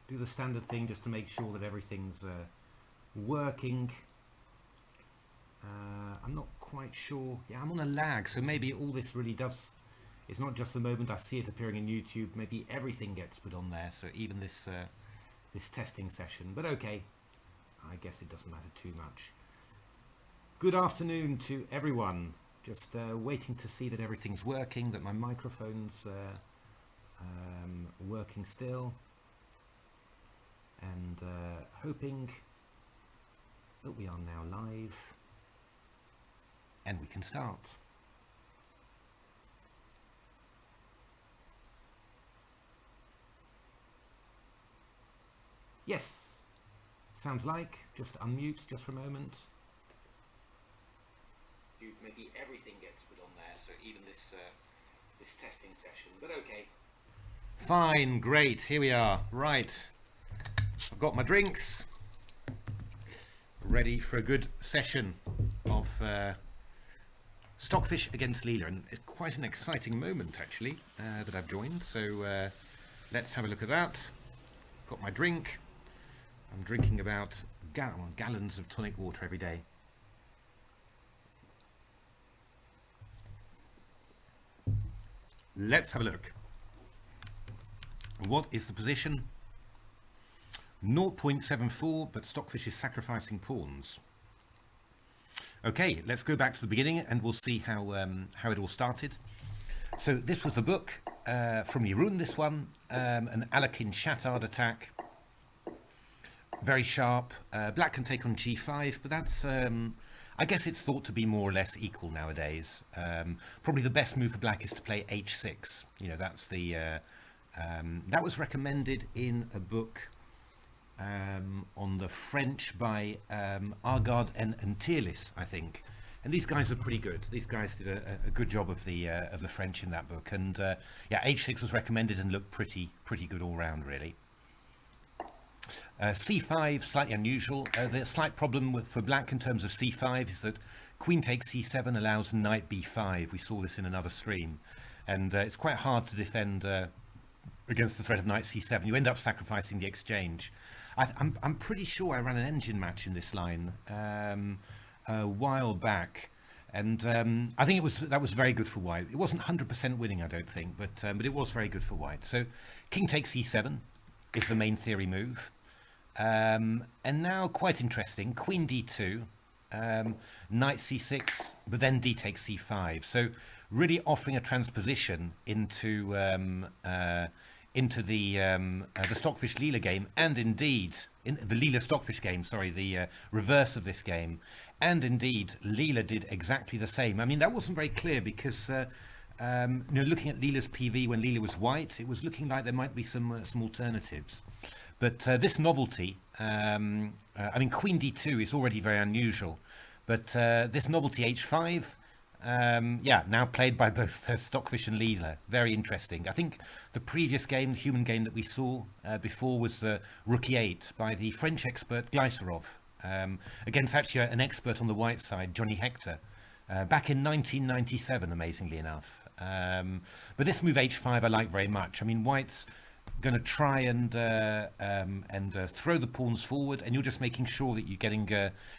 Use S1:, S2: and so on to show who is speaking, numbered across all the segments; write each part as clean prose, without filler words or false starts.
S1: do the standard thing just to make sure that everything's working. I'm not quite sure. Yeah, I'm on a lag, so maybe all this really does. It's not just the moment I see it appearing in YouTube. Maybe everything gets put on there, so even this this testing session. But okay, I guess it doesn't matter too much. Good afternoon to everyone. Just waiting to see that everything's working, that my microphone's working still, and hoping that we are now live and we can start. Yes, sounds like. Just unmute just for a moment. Maybe everything gets put on there, so even this this testing session. But okay. Fine, great. Here we are. Right, I've got my drinks ready for a good session of Stockfish against Leela, and it's quite an exciting moment actually that I've joined. So let's have a look at that. Got my drink. I'm drinking about gallons of tonic water every day. Let's have a look. What is the position? 0.74, but Stockfish is sacrificing pawns. Okay, let's go back to the beginning and we'll see how it all started. So this was the book from Jeroen, this one, an Alekhine-Chatard attack. Very sharp. Black can take on g5, but that's I guess it's thought to be more or less equal nowadays. Probably the best move for black is to play h6. You know, that's the that was recommended in a book on the French by Argard and Tierlis, I think. And these guys are pretty good. These guys did a good job of the French in that book. And yeah, h6 was recommended and looked pretty good all round, really. c5, slightly unusual. The slight problem for black in terms of c5 is that queen takes c7 allows knight b5. We saw this in another stream, and it's quite hard to defend against the threat of knight c7. You end up sacrificing the exchange. I'm pretty sure I ran an engine match in this line a while back, and I think that was very good for white. It wasn't 100% winning, I don't think, but it was very good for white. So king takes e7 is the main theory move. And now, quite interesting, queen d2, knight c6, but then d takes c5. So really offering a transposition into the Stockfish-Leela game, and indeed in the Leela-Stockfish game. Sorry, the reverse of this game, and indeed Leela did exactly the same. I mean, that wasn't very clear because. You know, looking at Leela's PV when Leela was white, it was looking like there might be some alternatives. But this novelty, I mean, queen d2 is already very unusual, but this novelty h5, yeah, now played by both Stockfish and Leela, very interesting. I think the previous game, the human game that we saw before, was rook e8 by the French expert Glycerov, against actually an expert on the white side, Johnny Hector, back in 1997, amazingly enough. But this move h5 I like very much. I mean, white's going to try and throw the pawns forward, and you're just making sure that you're getting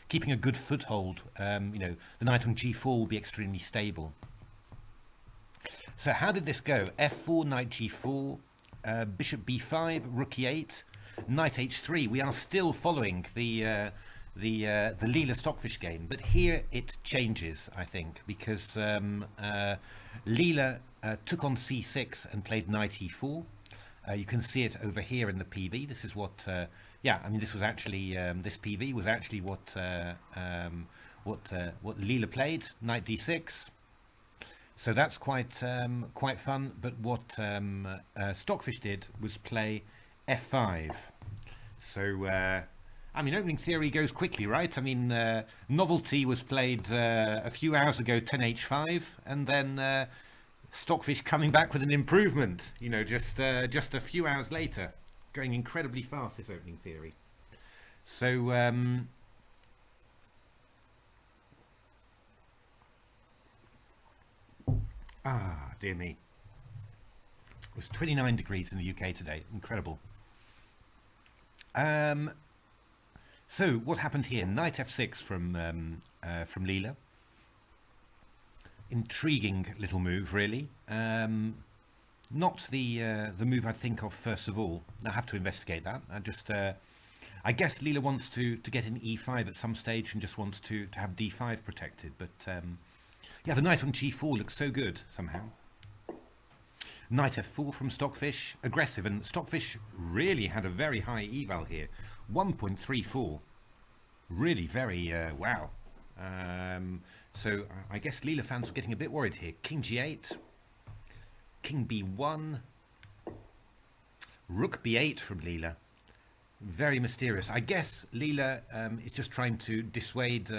S1: keeping a good foothold. You know, the knight on g4 will be extremely stable. So how did this go? f4, knight g4, bishop b5, rook e8, knight h3. We are still following the Leela Stockfish game, but here it changes, I think, because Leela took on c6 and played knight e4. You can see it over here in the PV. This is what, yeah, I mean, this was actually this PV was actually what Leela played, knight d6. So that's quite fun. But what Stockfish did was play f5. So. I mean, opening theory goes quickly, right? I mean, Novelty was played a few hours ago, 10h5, and then Stockfish coming back with an improvement, you know, just a few hours later, going incredibly fast, this opening theory. So, dear me. It was 29 degrees in the UK today, incredible. So what happened here? Knight f6 from Leela. Intriguing little move, really. Not the move I think of first of all. I have to investigate that. I guess Leela wants to get in e5 at some stage and just wants to have d5 protected. But yeah, the knight on g4 looks so good somehow. Knight f4 from Stockfish, aggressive, and Stockfish really had a very high eval here, 1.34. Really very wow. So I guess Leela fans were getting a bit worried here. King g8, King b1, Rook b8 from Leela. Very mysterious. I guess Leela is just trying to dissuade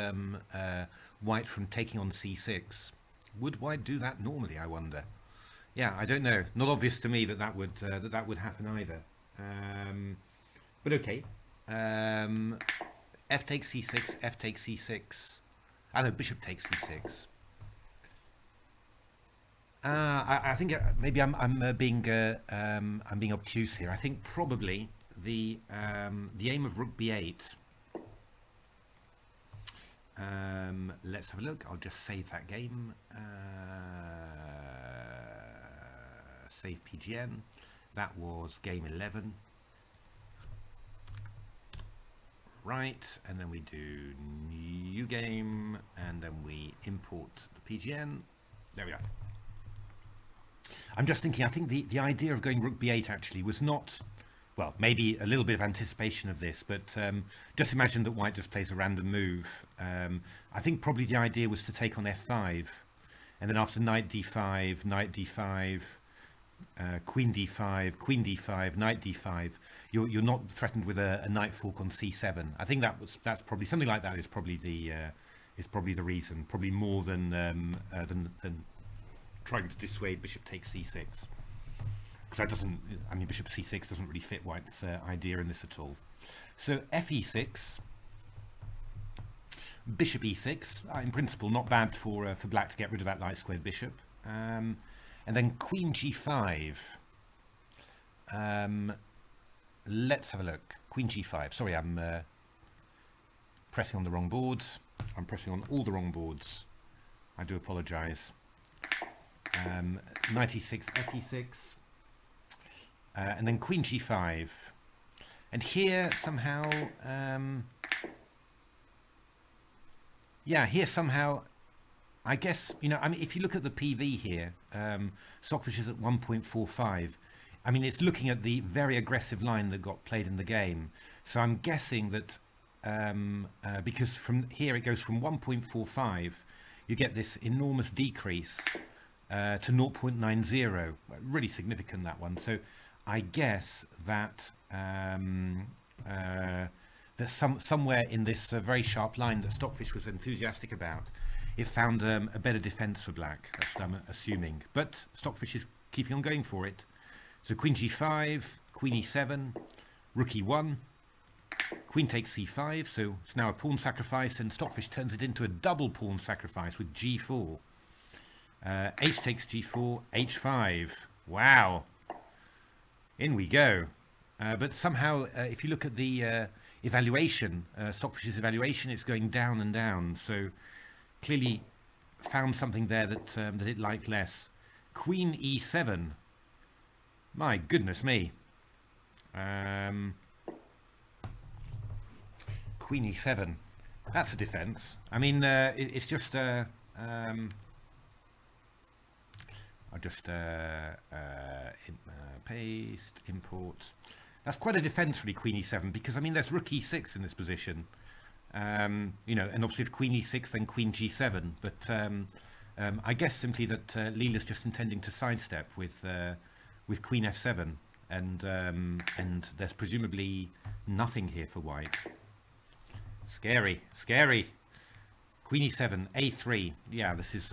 S1: White from taking on c6. Would White do that normally, I wonder? Yeah, I don't know. Not obvious to me that would happen either. But okay. F takes c6, F takes c6. I know, bishop takes c6. I think maybe I'm being obtuse here. I think probably the aim of rook b8. Let's have a look. I'll just save that game. Save PGN. That was game 11. Right, and then we do new game, and then we import the PGN. There we are. I'm just thinking, I think the idea of going rook b8 actually was not, well, maybe a little bit of anticipation of this, but just imagine that White just plays a random move. I think probably the idea was to take on f5, and then after knight d5, queen d5, knight d5, you're not threatened with a knight fork on c7. I think that's probably something like that is probably the reason, probably more than trying to dissuade bishop takes c6, because that doesn't. I mean, bishop c6 doesn't really fit White's idea in this at all. So fe6, bishop e6. In principle, not bad for black to get rid of that light squared bishop. And then queen g5. Let's have a look. Queen g5. Sorry, I'm pressing on the wrong boards. I'm pressing on all the wrong boards. I do apologize. Knight e6, f6. And then queen g5. And here somehow... yeah, here somehow... I guess, you know, I mean, if you look at the PV here, Stockfish is at 1.45. I mean, it's looking at the very aggressive line that got played in the game. So I'm guessing that because from here it goes from 1.45, you get this enormous decrease to 0.90. Really significant, that one. So I guess that there's somewhere in this very sharp line that Stockfish was enthusiastic about, it found a better defense for black. That's what I'm assuming. But Stockfish is keeping on going for it. So queen g5, queen e7, rook e1, queen takes c5. So it's now a pawn sacrifice, and Stockfish turns it into a double pawn sacrifice with g4. H takes g4, h5. Wow. In we go. But somehow, if you look at the evaluation, Stockfish's evaluation, it's going down and down. So clearly found something there that it liked less. Queen e7. My goodness me. Queen e7. That's a defense. I mean, it's just... I'll just paste, import. That's quite a defense, really, queen e7, because, I mean, there's rook e6 in this position. You know, and obviously if queen e6, then queen g7. But I guess simply that Leela's just intending to sidestep with queen f7, and there's presumably nothing here for White. Scary, scary. Queen e7, a3. Yeah, this is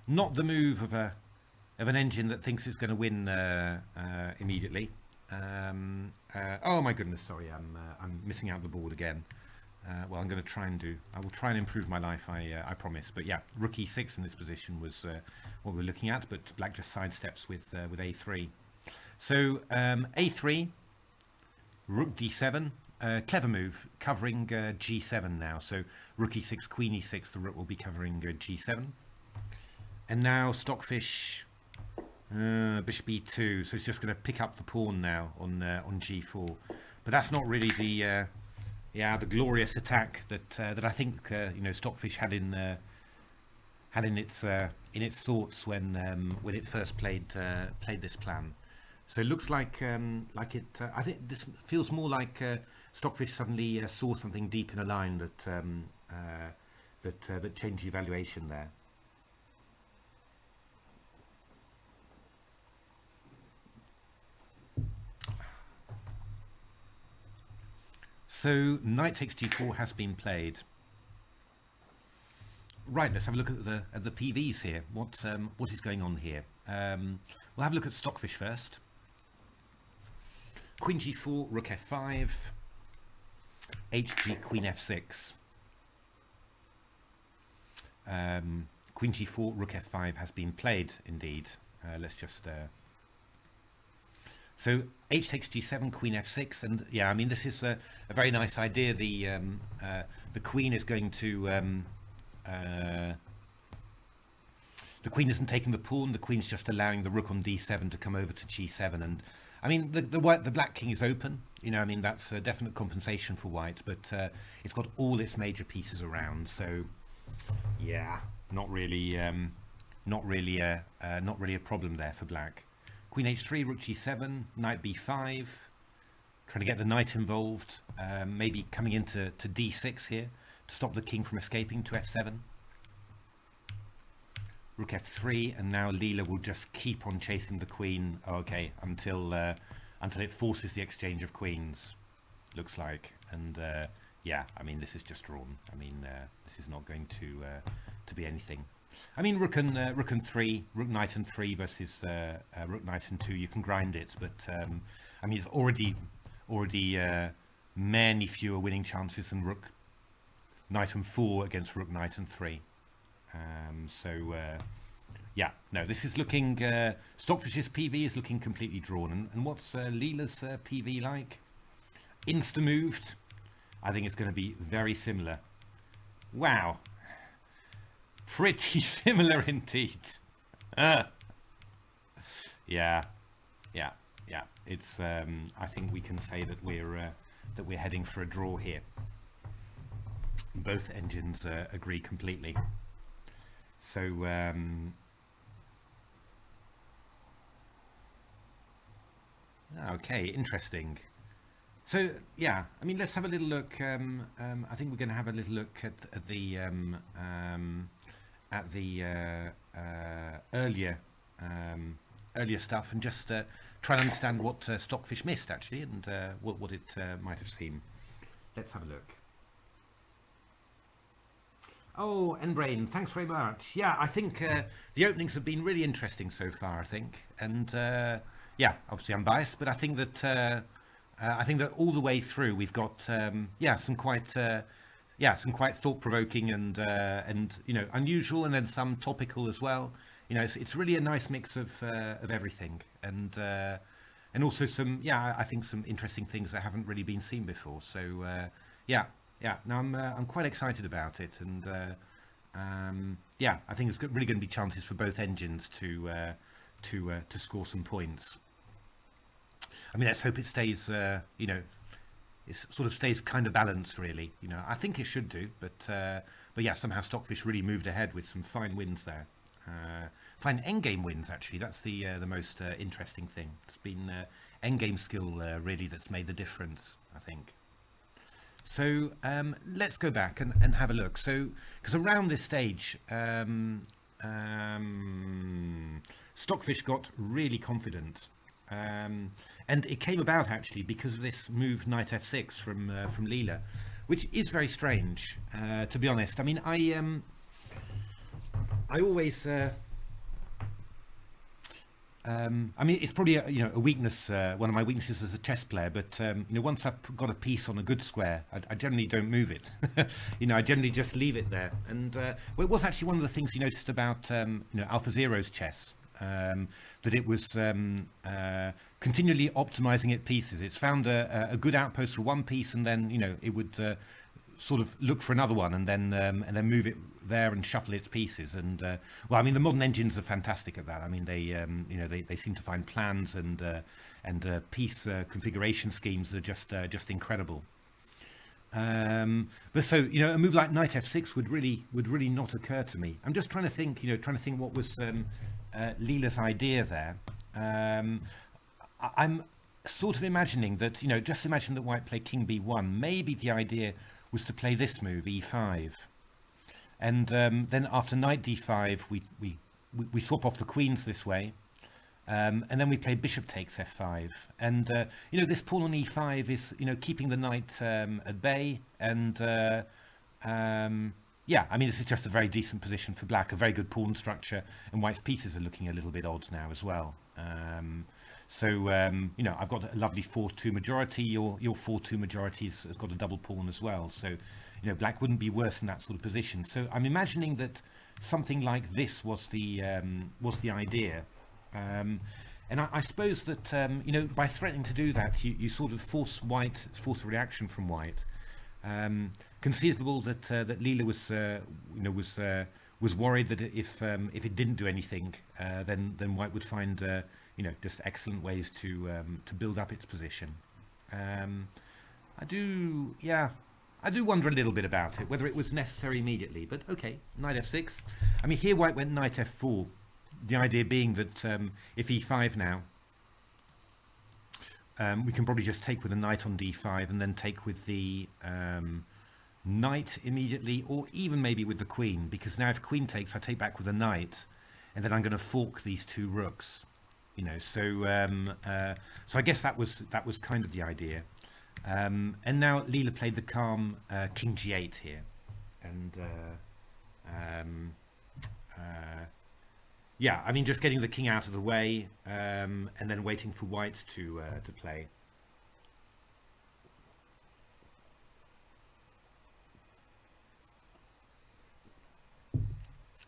S1: not the move of an engine that thinks it's going to win immediately. Oh my goodness, sorry, I'm missing out the board again. Well, I'm going to try and I will try and improve my life, I promise. But yeah, rook e6 in this position was what we're looking at, but black just sidesteps with a3. So a3, Rook d7, clever move, covering g7 now. So rook e6, queen e6, the rook will be covering g7. And now Stockfish, bishop e2, so it's just going to pick up the pawn now on g4. But that's not really the glorious attack that I think Stockfish had in its thoughts when it first played this plan. So it looks like it. I think this feels more like Stockfish suddenly saw something deep in a line that changed the evaluation there. So knight takes g4 has been played. Right, let's have a look at the PVs here. What is going on here? We'll have a look at Stockfish first. Queen g4, rook f5, hg, queen f6. Queen g4, rook f5 has been played indeed. Let's just so h takes g7, queen f6, and yeah, I mean this is a very nice idea. The queen is going to the queen isn't taking the pawn. The queen's just allowing the rook on d7 to come over to g7, and I mean the black king is open. I mean that's a definite compensation for white, but it's got all its major pieces around. So yeah, not really a problem there for black. Queen h3, rook g7, knight b5, trying to get the knight involved. Maybe coming into d6 here to stop the king from escaping to f7. Rook f3, and now Leela will just keep on chasing the queen. Until it forces the exchange of queens, looks like. And yeah, I mean this is just drawn. I mean this is not going to be anything. I mean rook and 3, rook knight and 3 versus rook knight and 2. You can grind it, but I mean it's already many fewer winning chances than rook knight and 4 against rook knight and 3. Yeah, no, this is looking, Stockfish's PV is looking completely drawn. And what's Leela's PV like? Insta-moved. I think it's going to be very similar. Wow. Pretty similar indeed. Yeah. It's, I think we can say that we're heading for a draw here. Both engines agree completely. So okay, interesting. So yeah, I mean let's have a little look. I think we're going to have a little look at the earlier stuff and just try and understand what Stockfish missed actually, and what it might have seen. Let's have a look. Oh, Enbrain, thanks very much. Yeah, I think the openings have been really interesting so far, I think. And yeah, obviously I'm biased, but I think that all the way through we've got some quite thought-provoking and unusual, and then some topical as well. It's really a nice mix of everything, and also some I think some interesting things that haven't really been seen before. So yeah. Now I'm quite excited about it, and I think there's really going to be chances for both engines to score some points. I mean, let's hope it stays, it sort of stays kind of balanced, really. I think it should do, but yeah, somehow Stockfish really moved ahead with some fine wins there. Fine endgame wins, actually. That's the most interesting thing. It's been endgame skill really that's made the difference, I think. So let's go back and have a look. So, because around this stage, Stockfish got really confident, and it came about actually because of this move knight f6 from Leela, which is very strange, to be honest. I mean, I always. I mean, it's probably a weakness, one of my weaknesses as a chess player. But once I've got a piece on a good square, I generally don't move it. I generally just leave it there. And well, it was actually one of the things you noticed about AlphaZero's chess. that it was continually optimizing its pieces. It's found a good outpost for one piece, and then it would sort of look for another one, and then move it there and shuffle its pieces. And well, I mean, the modern engines are fantastic at that. I mean, they seem to find plans and piece configuration schemes that are just incredible. But so a move like knight f6 would really not occur to me. I'm just trying to think what was Leela's idea there. I'm sort of imagining that just imagine that white played king b1. Maybe the idea was to play this move, e5, and then after knight d5 we swap off the queens this way, and then we play bishop takes f5, and this pawn on e5 is keeping the knight at bay, and yeah, I mean, this is just a very decent position for black, a very good pawn structure, and white's pieces are looking a little bit odd now as well. So I've got a lovely 4-2 majority. Your 4-2 majority has got a double pawn as well. So black wouldn't be worse in that sort of position. So I'm imagining that something like this was the idea. And I suppose that by threatening to do that, you sort of force a reaction from white. Conceivable that Leela was worried that if it didn't do anything, then white would find just excellent ways to build up its position. I do wonder a little bit about it, whether it was necessary immediately. But okay, knight f6. I mean, here white went knight f4. The idea being that if e5 now, we can probably just take with a knight on d5 and then take with the knight immediately, or even maybe with the queen, because now if queen takes, I take back with a knight, and then I'm going to fork these two rooks. So I guess that was kind of the idea. And now Leela played the calm king g8 here, and yeah, I mean, just getting the king out of the way, and then waiting for white to play.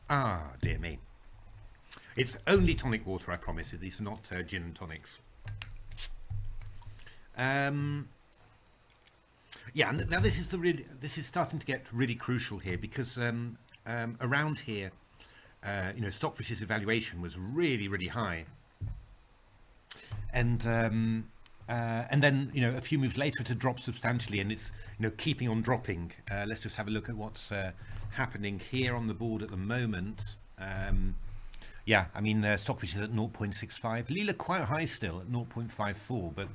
S1: Ah, dear me. It's only tonic water, I promise you. These are not gin and tonics. Yeah, now this is starting to get really crucial here, because around here, Stockfish's evaluation was really high, and then a few moves later it had dropped substantially, and it's keeping on dropping. Let's just have a look at what's happening here on the board at the moment. Yeah, I mean, Stockfish is at 0.65. Leela quite high still at 0.54, but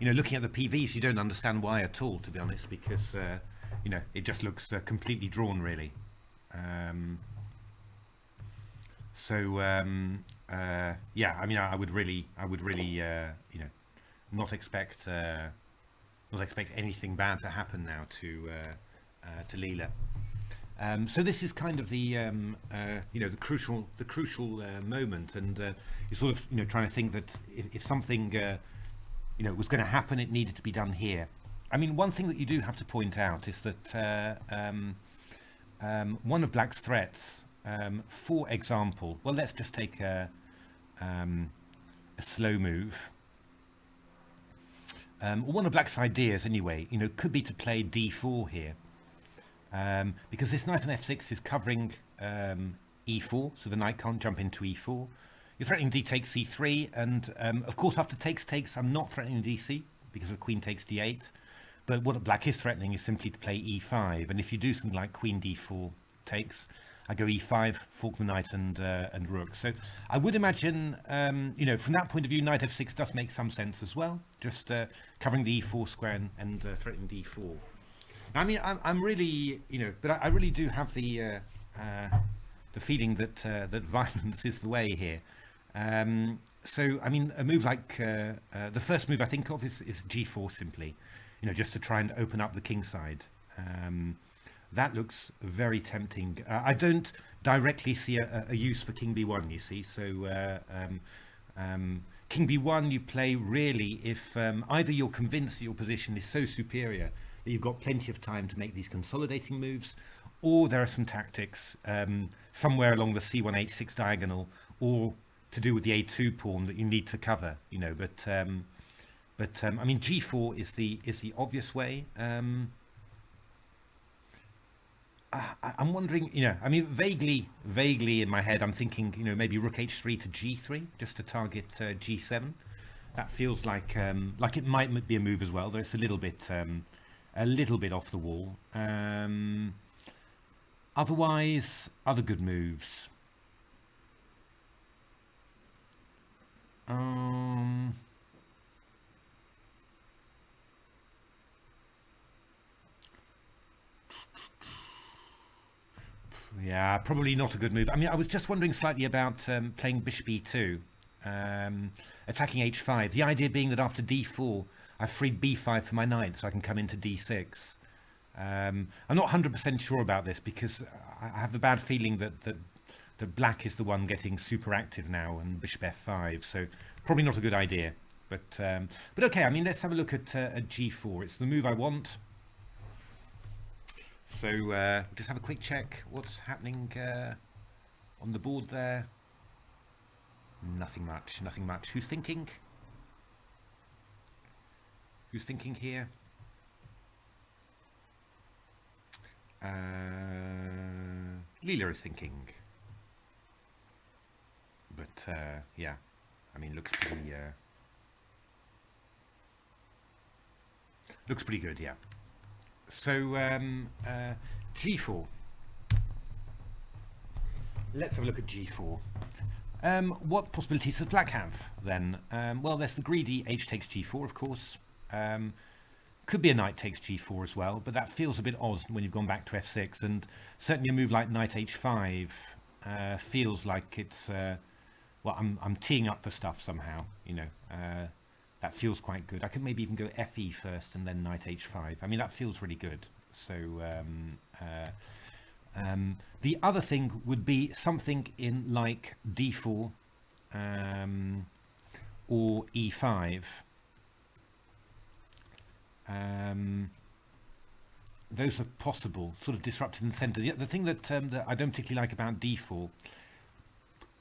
S1: looking at the PVs, you don't understand why at all, to be honest, because it just looks completely drawn, really. Yeah, I mean, I would really not expect anything bad to happen now to Leela. So this is kind of the the crucial moment, and you're sort of trying to think that if something was going to happen, it needed to be done here. I mean, one thing that you do have to point out is that one of black's threats, for example, well, let's just take a slow move. One of black's ideas, anyway, could be to play d4 here. Because this knight on f6 is covering e4, so the knight can't jump into e4. You're threatening d takes c3, and of course after takes, I'm not threatening dc because of queen takes d8. But what black is threatening is simply to play e5, and if you do something like queen d4 takes, I go e5, fork the knight and rook. So I would imagine, from that point of view, knight f6 does make some sense as well, just covering the e4 square and threatening d4. I mean, I'm really, but I really do have the feeling that that violence is the way here. So, I mean, a move like the first move I think of is g4 simply, just to try and open up the king side. That looks very tempting. I don't directly see a use for king b1, you see. So, king b1 you play really if either you're convinced that your position is so superior that you've got plenty of time to make these consolidating moves, or there are some tactics somewhere along the c1 h6 diagonal, or to do with the a2 pawn that you need to cover, you know. But I mean, g4 is the obvious way. I'm wondering, you know, I mean, vaguely in my head, I'm thinking, you know, maybe rook h3 to g3 just to target g7. That feels like it might be a move as well, though it's a little bit off the wall. Otherwise, other good moves. Yeah, probably not a good move. I mean, I was just wondering slightly about playing bishop e2, attacking h5. The idea being that after d4, I've freed b5 for my knight, so I can come into d6. I'm not 100% sure about this because I have the bad feeling that black is the one getting super active now, and bishop f5. So probably not a good idea. But okay. I mean, let's have a look at g4. It's the move I want. So just have a quick check what's happening on the board there. Nothing much, nothing much. Who's thinking? Who's thinking here? Leela is thinking. But yeah, I mean, looks pretty good, yeah. So g4. Let's have a look at g4. What possibilities does black have then? Well, there's the greedy h takes g4, of course. Could be a knight takes g4 as well, but that feels a bit odd when you've gone back to f6. And certainly a move like knight h5 feels like it's well, I'm teeing up for stuff somehow, you know. That feels quite good. I could maybe even go fe first and then knight h5. I mean, that feels really good. So the other thing would be something in like d4 or e5. Those are possible, sort of disrupted in the center. The thing that I don't particularly like about d4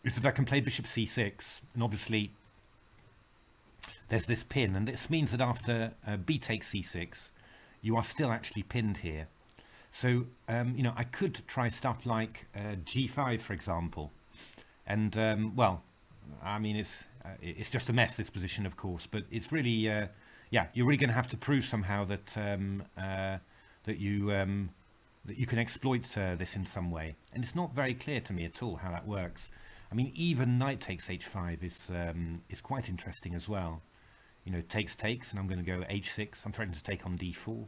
S1: is that I can play bishop c6, and obviously there's this pin, and this means that after b takes c6, you are still actually pinned here. So you know, I could try stuff like g5, for example, and well, I mean, it's just a mess, this position, of course, but it's really yeah, you're really going to have to prove somehow that that you can exploit this in some way, and it's not very clear to me at all how that works. I mean, even knight takes h5 is quite interesting as well. You know, takes, and I'm going to go h6. I'm threatening to take on d4.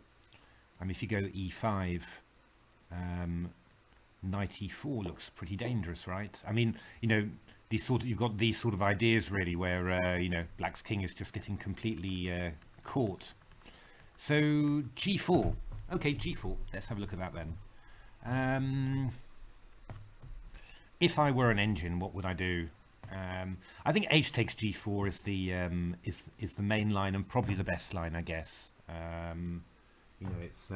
S1: I mean, if you go e5, knight e4 looks pretty dangerous, right? I mean, you know, you've got these sort of ideas really where you know, black's king is just getting completely caught. So g4. Okay, g4. Let's have a look at that then. If I were an engine, what would I do? I think h takes g4 is the main line and probably the best line, I guess. You know, it's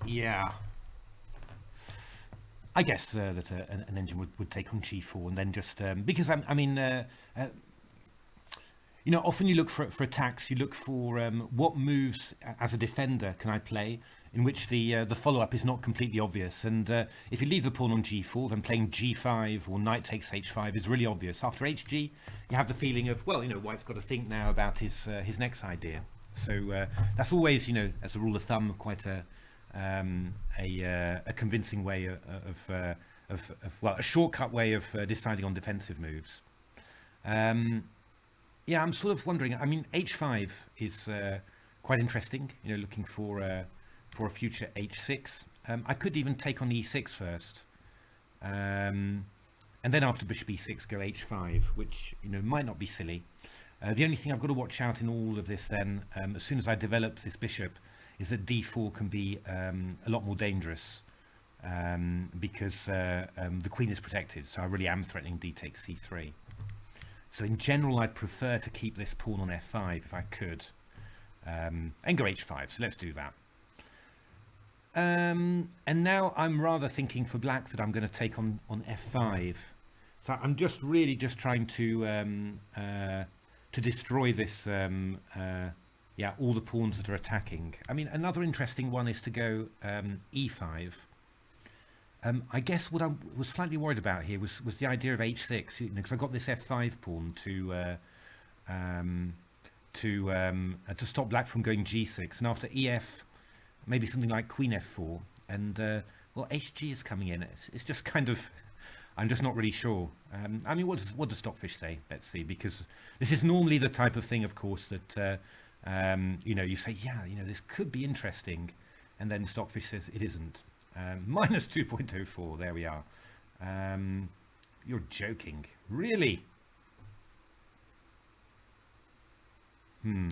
S1: yeah. I guess that an engine would take on g4 and then just because I mean you know, often you look for attacks. You look for what moves as a defender can I play in which the follow-up is not completely obvious. And if you leave the pawn on g4, then playing g5 or knight takes h5 is really obvious. After hg, you have the feeling of, well, you know, white's got to think now about his next idea. So that's always, you know, as a rule of thumb, quite a convincing way of well, a shortcut way of deciding on defensive moves. Yeah, I'm sort of wondering. I mean, h5 is quite interesting. You know, looking for a future h6. I could even take on e6 first, and then after bishop e6, go h5, which, you know, might not be silly. The only thing I've got to watch out in all of this then, as soon as I develop this bishop, is that d4 can be a lot more dangerous because the queen is protected. So I really am threatening d takes c3. So in general, I'd prefer to keep this pawn on f5 if I could, and go h5. So let's do that. And now I'm rather thinking for black that I'm going to take on f5. So I'm just really just trying to destroy this, yeah, all the pawns that are attacking. I mean, another interesting one is to go e5. I guess what I was slightly worried about here was the idea of h6, because I got this f5 pawn to stop black from going g6, and after ef, maybe something like queen f4, and well, hg is coming in. It's just kind of, I'm just not really sure. I mean, what does Stockfish say? Let's see, because this is normally the type of thing, of course, that you know, you say, yeah, you know, this could be interesting, and then Stockfish says it isn't. Minus 2.04, there we are. You're joking, really?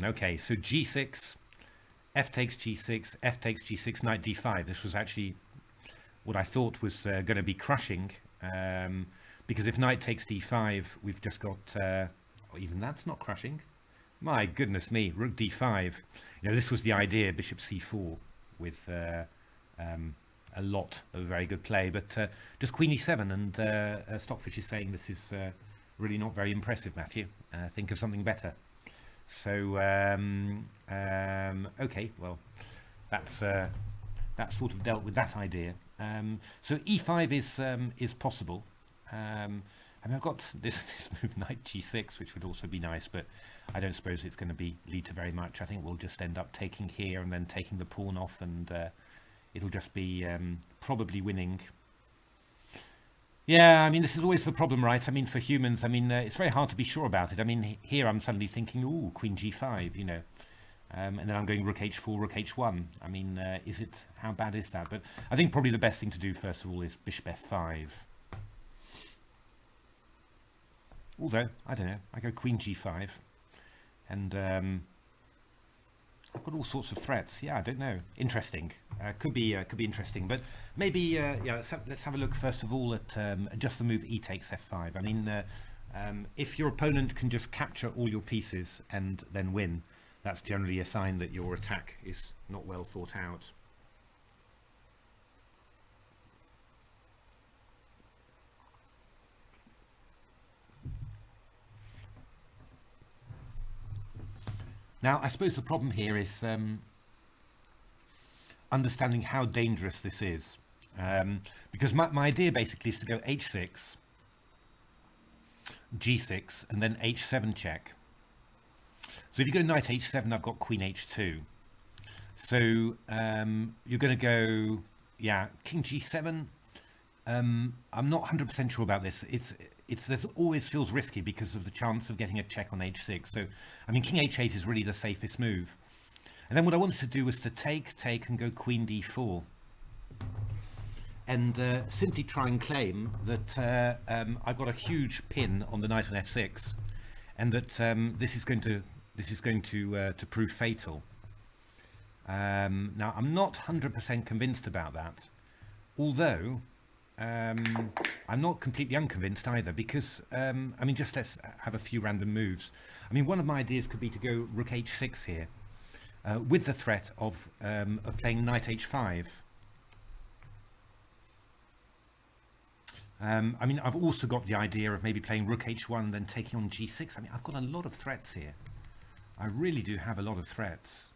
S1: Okay, so g6, f takes g6, f takes g6, knight d5. This was actually what I thought was going to be crushing, because if knight takes d5, we've just got, oh, even that's not crushing. My goodness me, rook d5. You know, this was the idea, bishop c4, with a lot of very good play, but just queen e7, and Stockfish is saying this is really not very impressive, Matthew. Think of something better. So, okay, well, that's sort of dealt with that idea. So e5 is possible. I mean, I've got this move knight g6, which would also be nice, but I don't suppose it's going to lead to very much. I think we'll just end up taking here and then taking the pawn off, and it'll just be probably winning. Yeah, I mean, this is always the problem, right? I mean, for humans, I mean, it's very hard to be sure about it. I mean, here I'm suddenly thinking, ooh, queen g5, you know, and then I'm going rook h4, rook h1. I mean, how bad is that? But I think probably the best thing to do, first of all, is bishop f5. Although, I don't know, I go queen g5, and I've got all sorts of threats. Yeah, I don't know. Interesting. Could be interesting. But maybe, yeah. Let's have a look first of all at just the move e takes f5. I mean, if your opponent can just capture all your pieces and then win, that's generally a sign that your attack is not well thought out. Now, I suppose the problem here is understanding how dangerous this is, because my idea basically is to go h6, g6, and then h7 check. So if you go knight h7, I've got queen h2. So you're going to go, yeah, king g7. I'm not 100% sure about this. This always feels risky because of the chance of getting a check on h6. So, I mean, king h8 is really the safest move. And then what I wanted to do was to take, and go queen d4. And simply try and claim that I've got a huge pin on the knight on f6, and that this is going to prove fatal. Now, I'm not 100% convinced about that, although I'm not completely unconvinced either, because I mean, just let's have a few random moves. I mean, one of my ideas could be to go rook h6 here, with the threat of playing knight h5. I mean, I've also got the idea of maybe playing rook h1 and then taking on g6. I mean, I've got a lot of threats here. I really do have a lot of threats,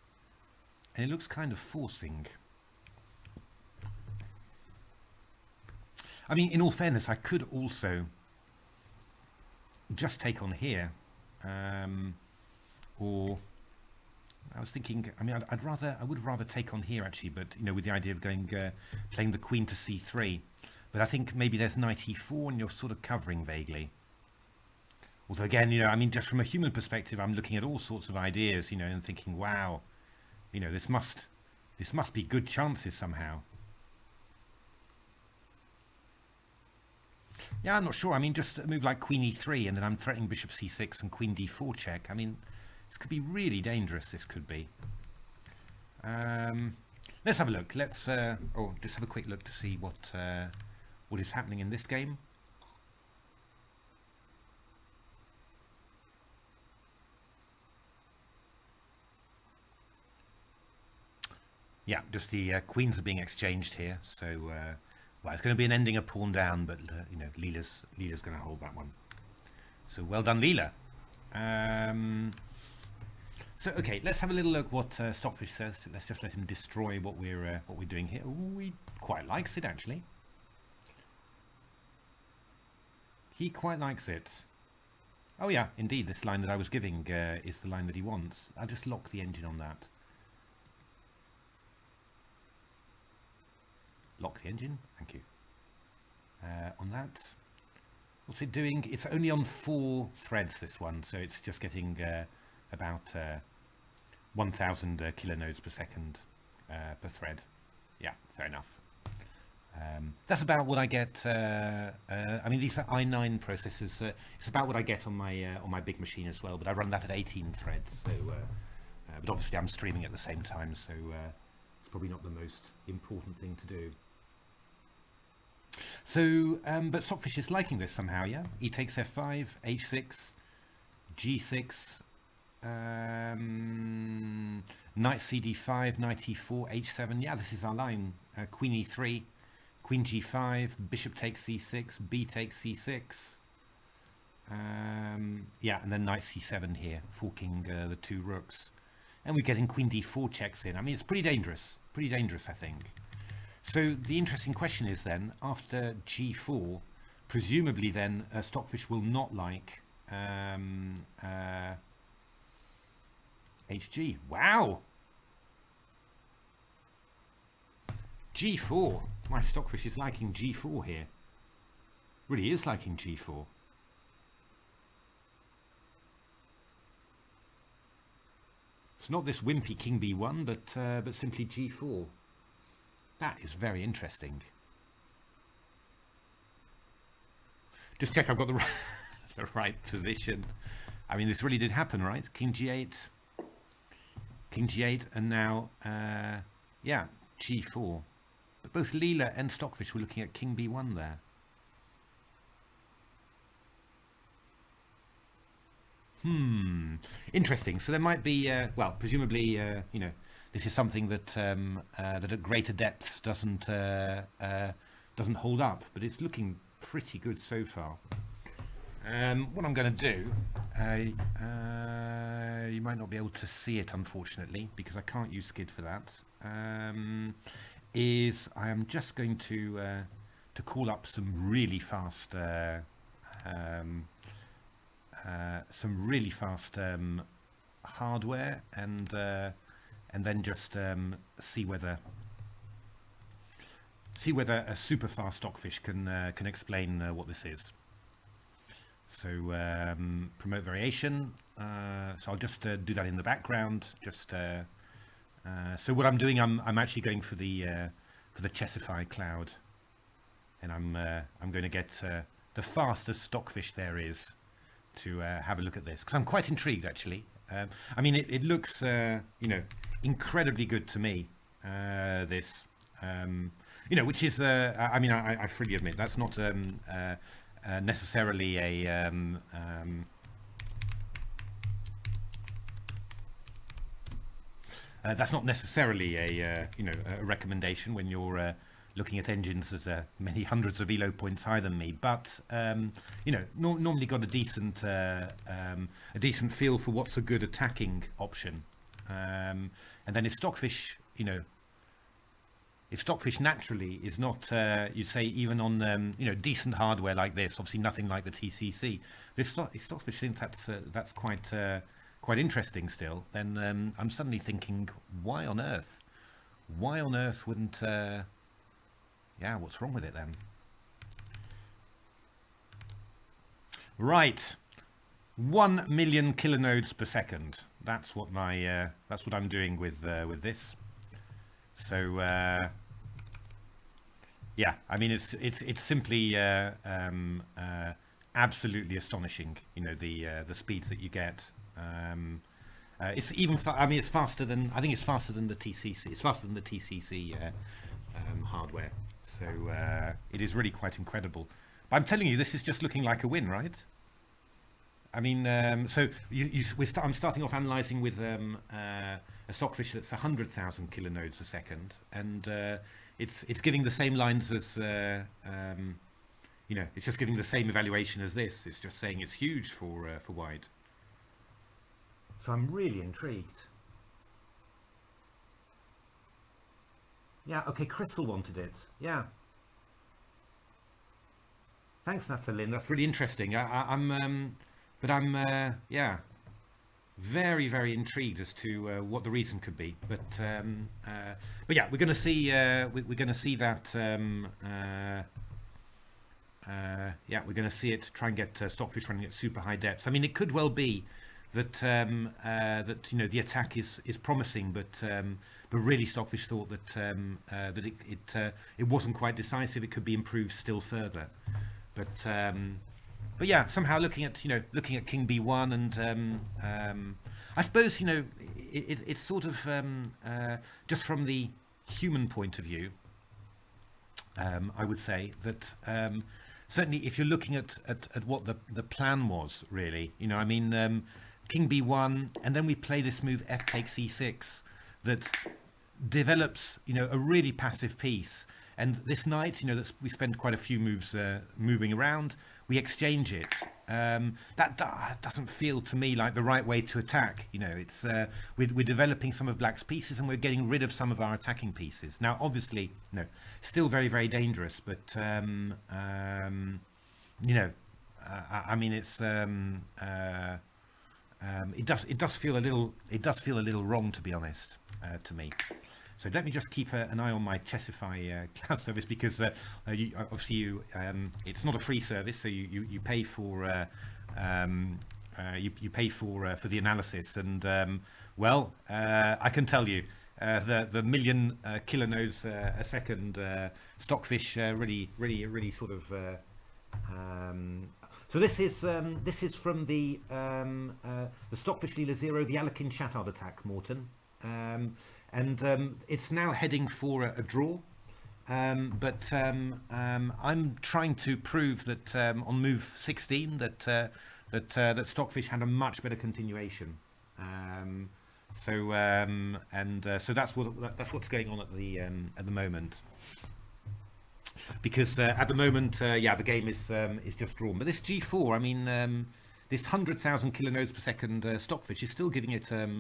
S1: and it looks kind of forcing. I mean, in all fairness, I could also just take on here, or I was thinking, I mean, I would rather take on here actually, but you know, with the idea of going playing the queen to c3. But I think maybe there's knight e4, and you're sort of covering vaguely. Although again, you know, I mean, just from a human perspective, I'm looking at all sorts of ideas, you know, and thinking, wow, you know, this must be good chances somehow. Yeah, I'm not sure. I mean, just a move like queen e3, and then I'm threatening bishop c6 and queen d4 check. I mean, this could be really dangerous. This could be. Let's have a look. Let's just have a quick look to see what is happening in this game. Yeah, just the queens are being exchanged here. So, well, it's going to be an ending a pawn down, but you know, Leela's going to hold that one. So well done, Leela. So okay, let's have a little look what Stockfish says. Let's just let him destroy what we're doing here. Ooh, he quite likes it actually. He quite likes it. Oh yeah, indeed, this line that I was giving is the line that he wants. I'll just lock the engine on that. Lock the engine, thank you. On that, what's it doing? It's only on 4 threads, this one, so it's just getting about 1,000 kilonodes per second per thread. Yeah, fair enough. That's about what I get. I mean, these are i9 processors. It's about what I get on my big machine as well. But I run that at 18 threads. So, but obviously I'm streaming at the same time, so it's probably not the most important thing to do. So, but Stockfish is liking this somehow. Yeah, he takes f5, h6, g6. Knight cd5, knight e4, h7. Yeah, this is our line. Queen e3, queen g5, bishop takes c6, b takes c6. Yeah, and then knight c7 here, forking the 2 rooks. And we're getting queen d4 checks in. I mean, it's pretty dangerous, I think. So the interesting question is then, after g4, presumably then Stockfish will not like HG. Wow! G4. My Stockfish is liking G4 here. Really is liking G4. It's not this wimpy King B1, but simply G4. That is very interesting. Just check I've got the the right position. I mean, this really did happen, right? King G8. King G8, and now, yeah, G4. But both Leela and Stockfish were looking at King B1 there. Interesting. So there might be, well, presumably, you know, this is something that that at greater depths doesn't hold up, but it's looking pretty good so far. What I'm going to do, you might not be able to see it unfortunately because I can't use Skid for that, is I am just going to call up some really fast hardware and then just see whether a super fast Stockfish can explain what this is. So promote variation. So I'll just do that in the background. Just so what I'm doing, I'm actually going for the Chessify cloud, and I'm going to get the fastest Stockfish there is to have a look at this, because I'm quite intrigued actually. I mean, it looks you know, incredibly good to me. This you know, which is I mean, I freely admit that's not necessarily a that's not necessarily a you know, a recommendation when you're looking at engines that are many hundreds of elo points higher than me, but you know, normally got a decent feel for what's a good attacking option, and then if Stockfish, you know, if Stockfish naturally is not, you'd say even on you know, decent hardware like this, obviously nothing like the TCC, if Stockfish thinks that's quite interesting still, then I'm suddenly thinking, why on earth wouldn't yeah, what's wrong with it then? Right, 1 million kilonodes per second. That's what my that's what I'm doing with this. So yeah, I mean, it's simply absolutely astonishing. You know, the speeds that you get. It's even I mean, it's faster than, I think it's faster than the TCC. It's faster than the TCC hardware. So it is really quite incredible. But I'm telling you, this is just looking like a win, right? I mean, so I'm starting off analysing with a stockfish that's 100,000 kilonodes a second, and it's giving the same lines as it's just giving the same evaluation as this. It's just saying it's huge for wide. So I'm really intrigued. Yeah, okay, Crystal wanted it. Yeah. Thanks, Nathalie. That's really interesting. I'm very, very intrigued as to what the reason could be. But yeah, we're going to see. We're going to see that. Yeah, we're going to see it. Try and get stockfish running at super high depths. I mean, it could well be that the attack is promising, but really stockfish thought that it wasn't quite decisive. It could be improved still further. But yeah, somehow looking at King B1 and I suppose it's sort of just from the human point of view, I would say that certainly if you're looking at what the plan was really, I mean, King B1, and then we play this move F takes E6 that develops a really passive piece. And this knight, we spend quite a few moves moving around. We exchange it. That doesn't feel to me like the right way to attack. It's we're developing some of Black's pieces, and we're getting rid of some of our attacking pieces. Now, obviously, still very, very dangerous. But I mean, it's it does feel a little wrong, to be honest, to me. So let me just keep an eye on my Chessify cloud service, because obviously it's not a free service, so you pay for you pay for the analysis, and I can tell you the million kilonodes a second stockfish really sort of. So this is from the Stockfish-Leela 0, the Alekhine-Chatard attack, Morton. And it's now heading for a draw, but I'm trying to prove that on move 16 that Stockfish had a much better continuation. So that's what's going on at the moment. Because at the moment, the game is just drawn. But this G4, I mean, this 100,000 kilonodes per second Stockfish is still giving it a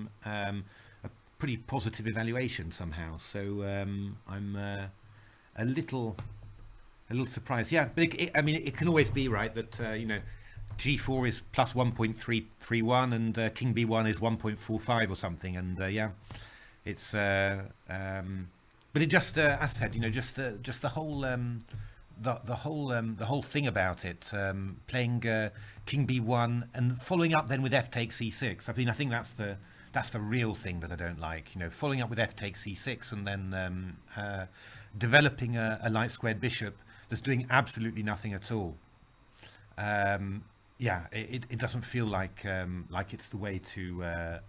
S1: pretty positive evaluation somehow. So I'm a little surprised. Yeah, but I mean, it can always be right that G4 is plus 1.331 and King B1 is 1.45 or something, and yeah, it's but it just as I said, just the whole the whole thing about it, playing King B1 and following up then with F takes E6. I mean, I think that's the real thing that I don't like. Following up with F takes E6 and then developing a light squared bishop that's doing absolutely nothing at all. Yeah, it doesn't feel like it's the way to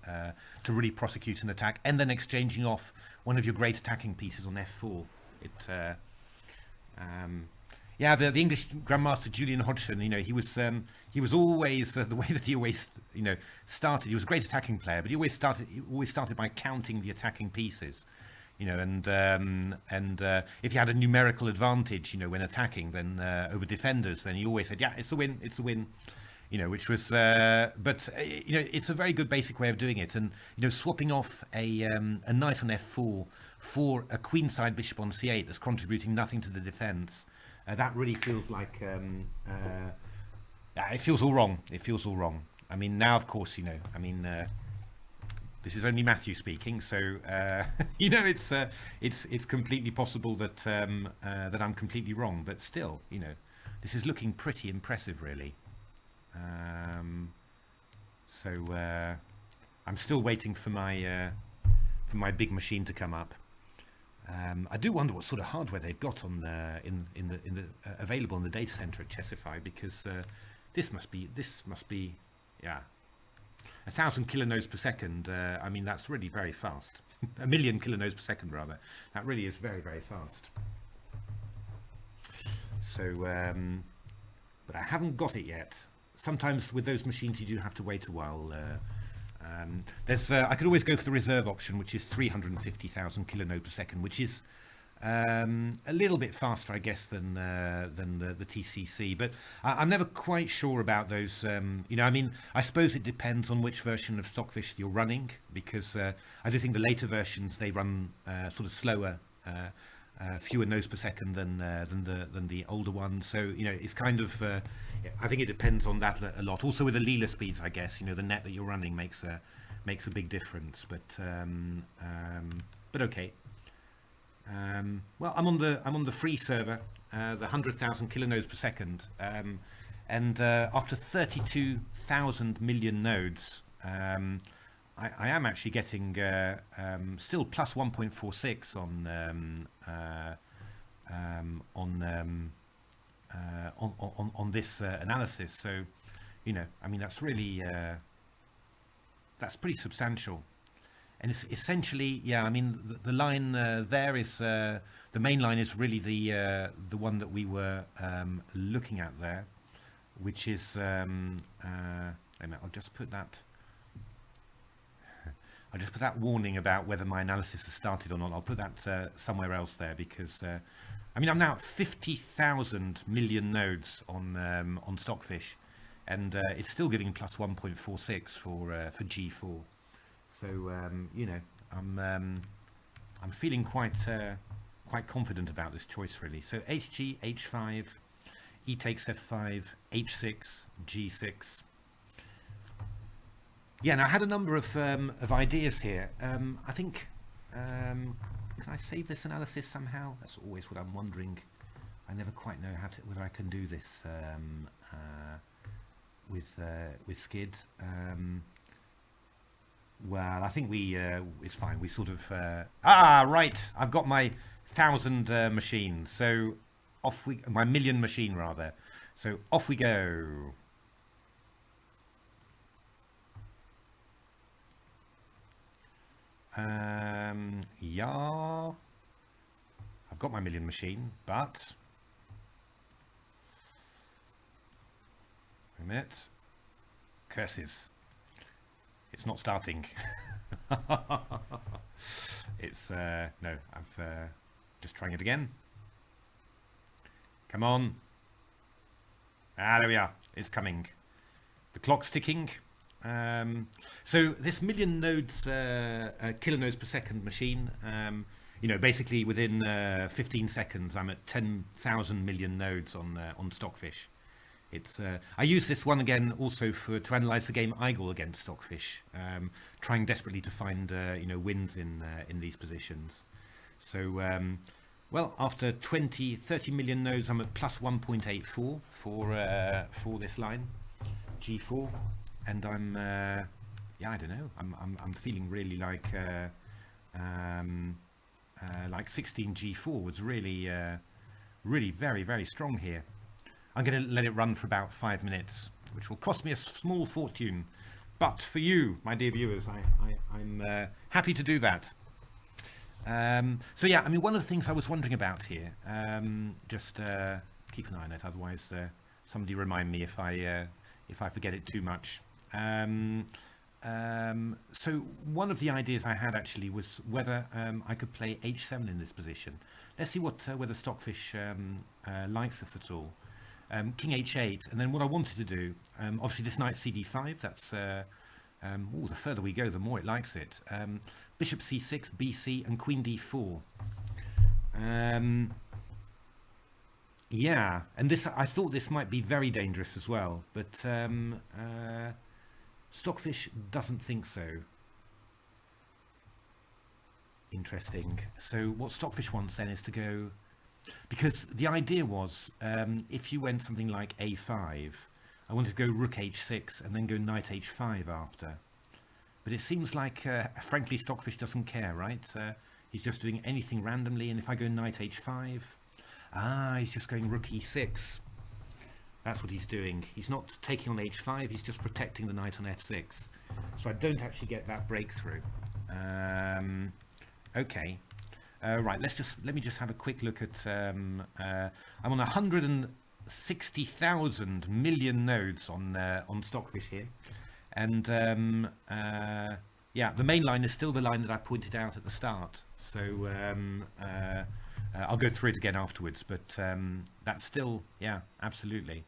S1: really prosecute an attack, and then exchanging off one of your great attacking pieces on F4. Yeah, the English Grandmaster Julian Hodgson, he was always the way that he always started. He was a great attacking player, but he always started by counting the attacking pieces, and if he had a numerical advantage, when attacking, then over defenders, then he always said, yeah, it's a win, which was, but it's a very good basic way of doing it, and swapping off a knight on F4 for a queenside bishop on C8 that's contributing nothing to the defense. That really feels like it feels all wrong. It feels all wrong. I mean, now of course, this is only Matthew speaking, so it's completely possible that that I'm completely wrong. But still, this is looking pretty impressive, really. So I'm still waiting for my big machine to come up. I do wonder what sort of hardware they've got on available in the data center at Chessify, because this must be 1,000 kilonodes per second. I mean, that's really very fast. 1 million kilonodes per second, rather. That really is very, very fast. So, but I haven't got it yet. sometimes with those machines you do have to wait a while. There's I could always go for the reserve option, which is 350,000 kilonode per second, which is a little bit faster, I guess, than the TCC. But I'm never quite sure about those. You know, I mean, I suppose it depends on which version of Stockfish you're running, because I do think the later versions, they run sort of slower. Fewer nodes per second than the older ones, so you know it's kind of I think it depends on that a lot. Also with the Leela speeds, I guess, you know, the net that you're running makes a big difference. But okay. Well, I'm on the free server, the 100,000 kilonodes per second, and after 32,000 million nodes, I am actually getting still plus 1.46 on this analysis. So, you know, I mean, that's really that's pretty substantial. And it's essentially, yeah, I mean, the line there is the main line is really the one that we were looking at there, which is wait a minute, I'll just put that warning about whether my analysis has started or not. I'll put that somewhere else there, because I mean, I'm now at 50,000 million nodes on Stockfish, and it's still giving plus 1.46 for G4. So you know, I'm feeling quite confident about this choice, really. So HG, H5, E takes F5, H6, G6. Yeah, now I had a number of ideas here. I think, can I save this analysis somehow? That's always what I'm wondering. I never quite know whether I can do this with Skid. Well, I think it's fine. We sort of right. I've got my 1,000 machine. So my million machine rather. So off we go. Yeah, I've got my million machine, but wait a minute. Curses. It's not starting. It's no, I've just trying it again. Come on. There we are. It's coming. The clock's ticking. So this million nodes, kilonodes per second machine, you know, basically within 15 seconds, I'm at 10,000 million nodes on Stockfish. It's I use this one again also to analyze the game Igel against Stockfish, trying desperately to find you know, wins in these positions. So well, after 30 million nodes, I'm at plus 1.84 for this line, G4. And I'm, yeah, I don't know. I'm feeling really like 16 G4 was really, really very, very strong here. I'm going to let it run for about 5 minutes, which will cost me a small fortune, but for you, my dear viewers, I'm happy to do that. So yeah, I mean, one of the things I was wondering about here, just keep an eye on it. Otherwise, somebody remind me if I forget it too much. So one of the ideas I had actually was whether I could play H7 in this position. Let's see whether Stockfish likes this at all. King H8, and then what I wanted to do, obviously this knight CD5, that's the further we go, the more it likes it. Bishop C6, BC, and Queen D4. Yeah, and this, I thought this might be very dangerous as well, but Stockfish doesn't think so. Interesting. So what Stockfish wants then is to go, because the idea was, if you went something like A5, I wanted to go Rook H6 and then go Knight H5 after. But it seems like, frankly, Stockfish doesn't care, right? He's just doing anything randomly, and if I go Knight H5, he's just going Rook E6. That's what he's doing. He's not taking on H5, he's just protecting the knight on F6. So I don't actually get that breakthrough. Okay. Right, let me just have a quick look at, I'm on 60,000 million nodes on Stockfish here, and yeah, the main line is still the line that I pointed out at the start. So I'll go through it again afterwards, but that's still, yeah, absolutely.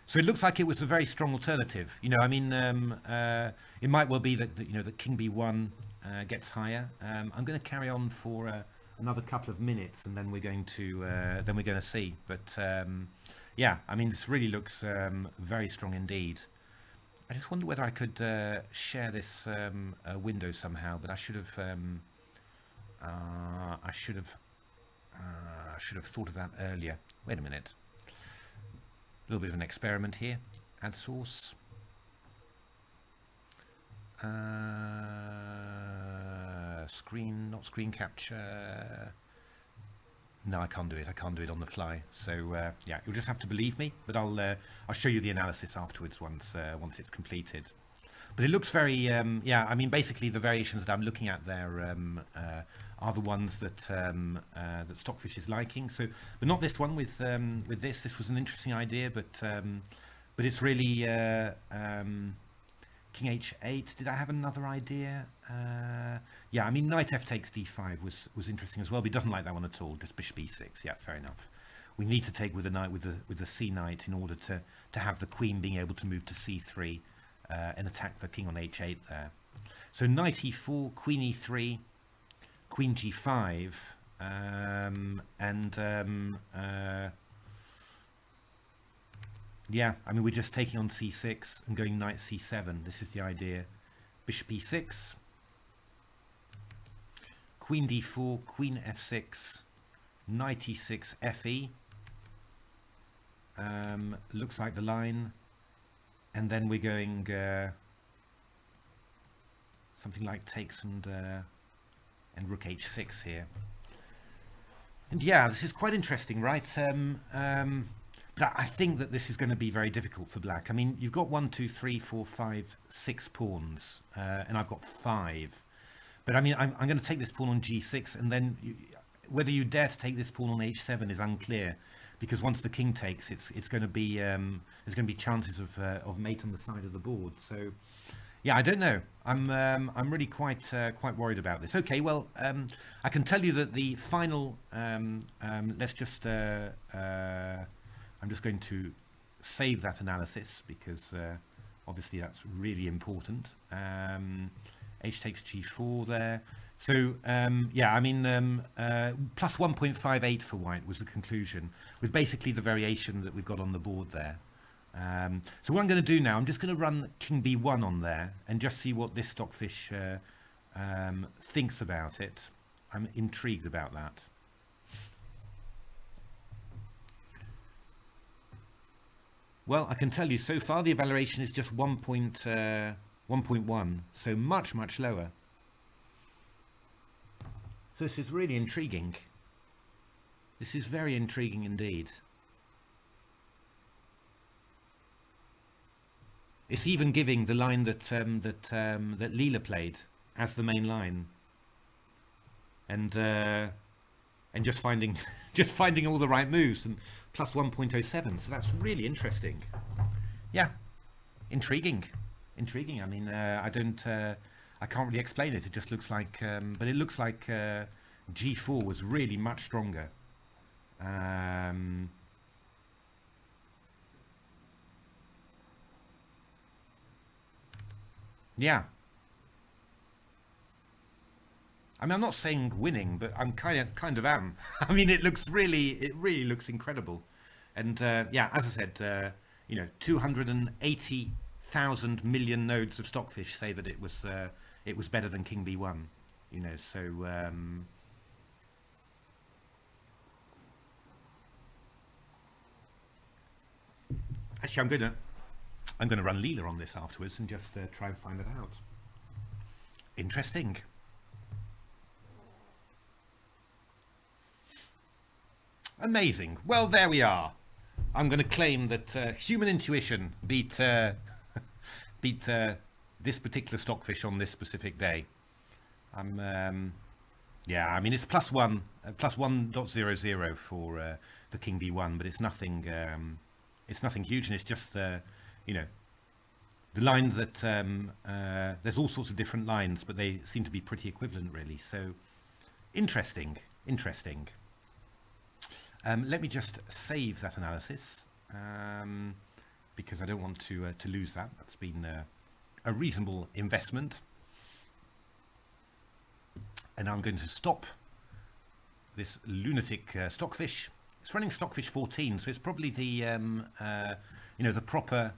S1: So it looks like it was a very strong alternative. You know, I mean, it might well be that you know that King B1 gets higher. I'm going to carry on for another couple of minutes, and then we're going to see. But yeah, I mean, this really looks very strong indeed. I just wonder whether I could share this window somehow, but I should have thought of that earlier. Wait a minute. A little bit of an experiment here. Add source. Screen, not screen capture. No, I can't do it. I can't do it on the fly. So yeah, you'll just have to believe me. But I'll show you the analysis afterwards once it's completed. But it looks very yeah. I mean, basically the variations that I'm looking at there are the ones that that Stockfish is liking. So, but not this one with this. This was an interesting idea, but it's really King H8. Did I have another idea? Yeah, I mean, Knight F takes D5 was interesting as well, but he doesn't like that one at all. Just Bishop E6. Yeah, fair enough. We need to take with the knight with the C knight in order to have the queen being able to move to C3 and attack the king on H8 there. So Knight E4, Queen E3, Queen G5, yeah, I mean, we're just taking on C6 and going Knight C7. This is the idea. Bishop E6, Queen D4, Queen F6, Knight E6, FE. Looks like the line. And then we're going something like takes and Rook H6 here. And yeah, this is quite interesting, right? But I think that this is going to be very difficult for black. I mean, you've got 1, 2, 3, 4, 5, 6 pawns, and I've got 5. But I mean, I'm going to take this pawn on G6, and then whether you dare to take this pawn on H7 is unclear, because once the king takes, it's going to be there's going to be chances of mate on the side of the board. So yeah, I don't know. I'm really quite worried about this. Okay, well, I can tell you that the final. Let's just. I'm just going to save that analysis because obviously that's really important. H takes G4 there. So yeah, I mean, plus 1.58 for white was the conclusion, with basically the variation that we've got on the board there. So what I'm going to do now, I'm just going to run King B1 on there and just see what this Stockfish thinks about it. I'm intrigued about that. Well, I can tell you so far the evaluation is just 1.1, so much lower. So this is really intriguing. This is very intriguing indeed. It's even giving the line that that Leela played as the main line, and just finding all the right moves, and plus 1.07. So that's really interesting. Yeah, intriguing. I mean, I can't really explain it. It just looks like, but it looks like G4 was really much stronger. Yeah. I mean, I'm not saying winning, but I'm kind of am. I mean, it really looks incredible. And yeah, as I said, you know, 280,000 million nodes of Stockfish say that it was better than King B1. You know, so actually, I'm gonna run Leela on this afterwards and just try and find it out. Interesting. Amazing. Well, there we are. I'm going to claim that human intuition beat this particular Stockfish on this specific day. I'm Yeah, I mean it's plus 1.00 for the King B1, but it's nothing. It's nothing huge, and it's just you know, the lines that there's all sorts of different lines, but they seem to be pretty equivalent, really. So interesting, interesting. Let me just save that analysis because I don't want to lose that. That's been a reasonable investment. And I'm going to stop this lunatic Stockfish. It's running Stockfish 14, so it's probably the you know, the proper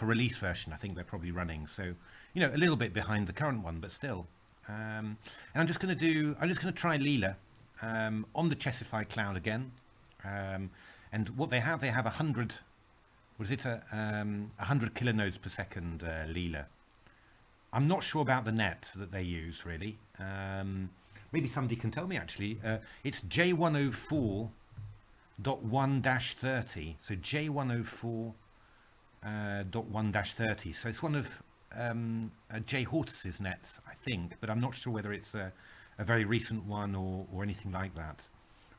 S1: release version. I think they're probably running. So you know, a little bit behind the current one, but still. And I'm just going to try Leela on the Chessify cloud again. And what they have 100. What is it? 100 kilonodes per second Leela. I'm not sure about the net that they use, really. Maybe somebody can tell me, actually. It's J104.1-30. So J104.1-30. So it's one of Jay Hortus's nets, I think. But I'm not sure whether it's a very recent one or anything like that.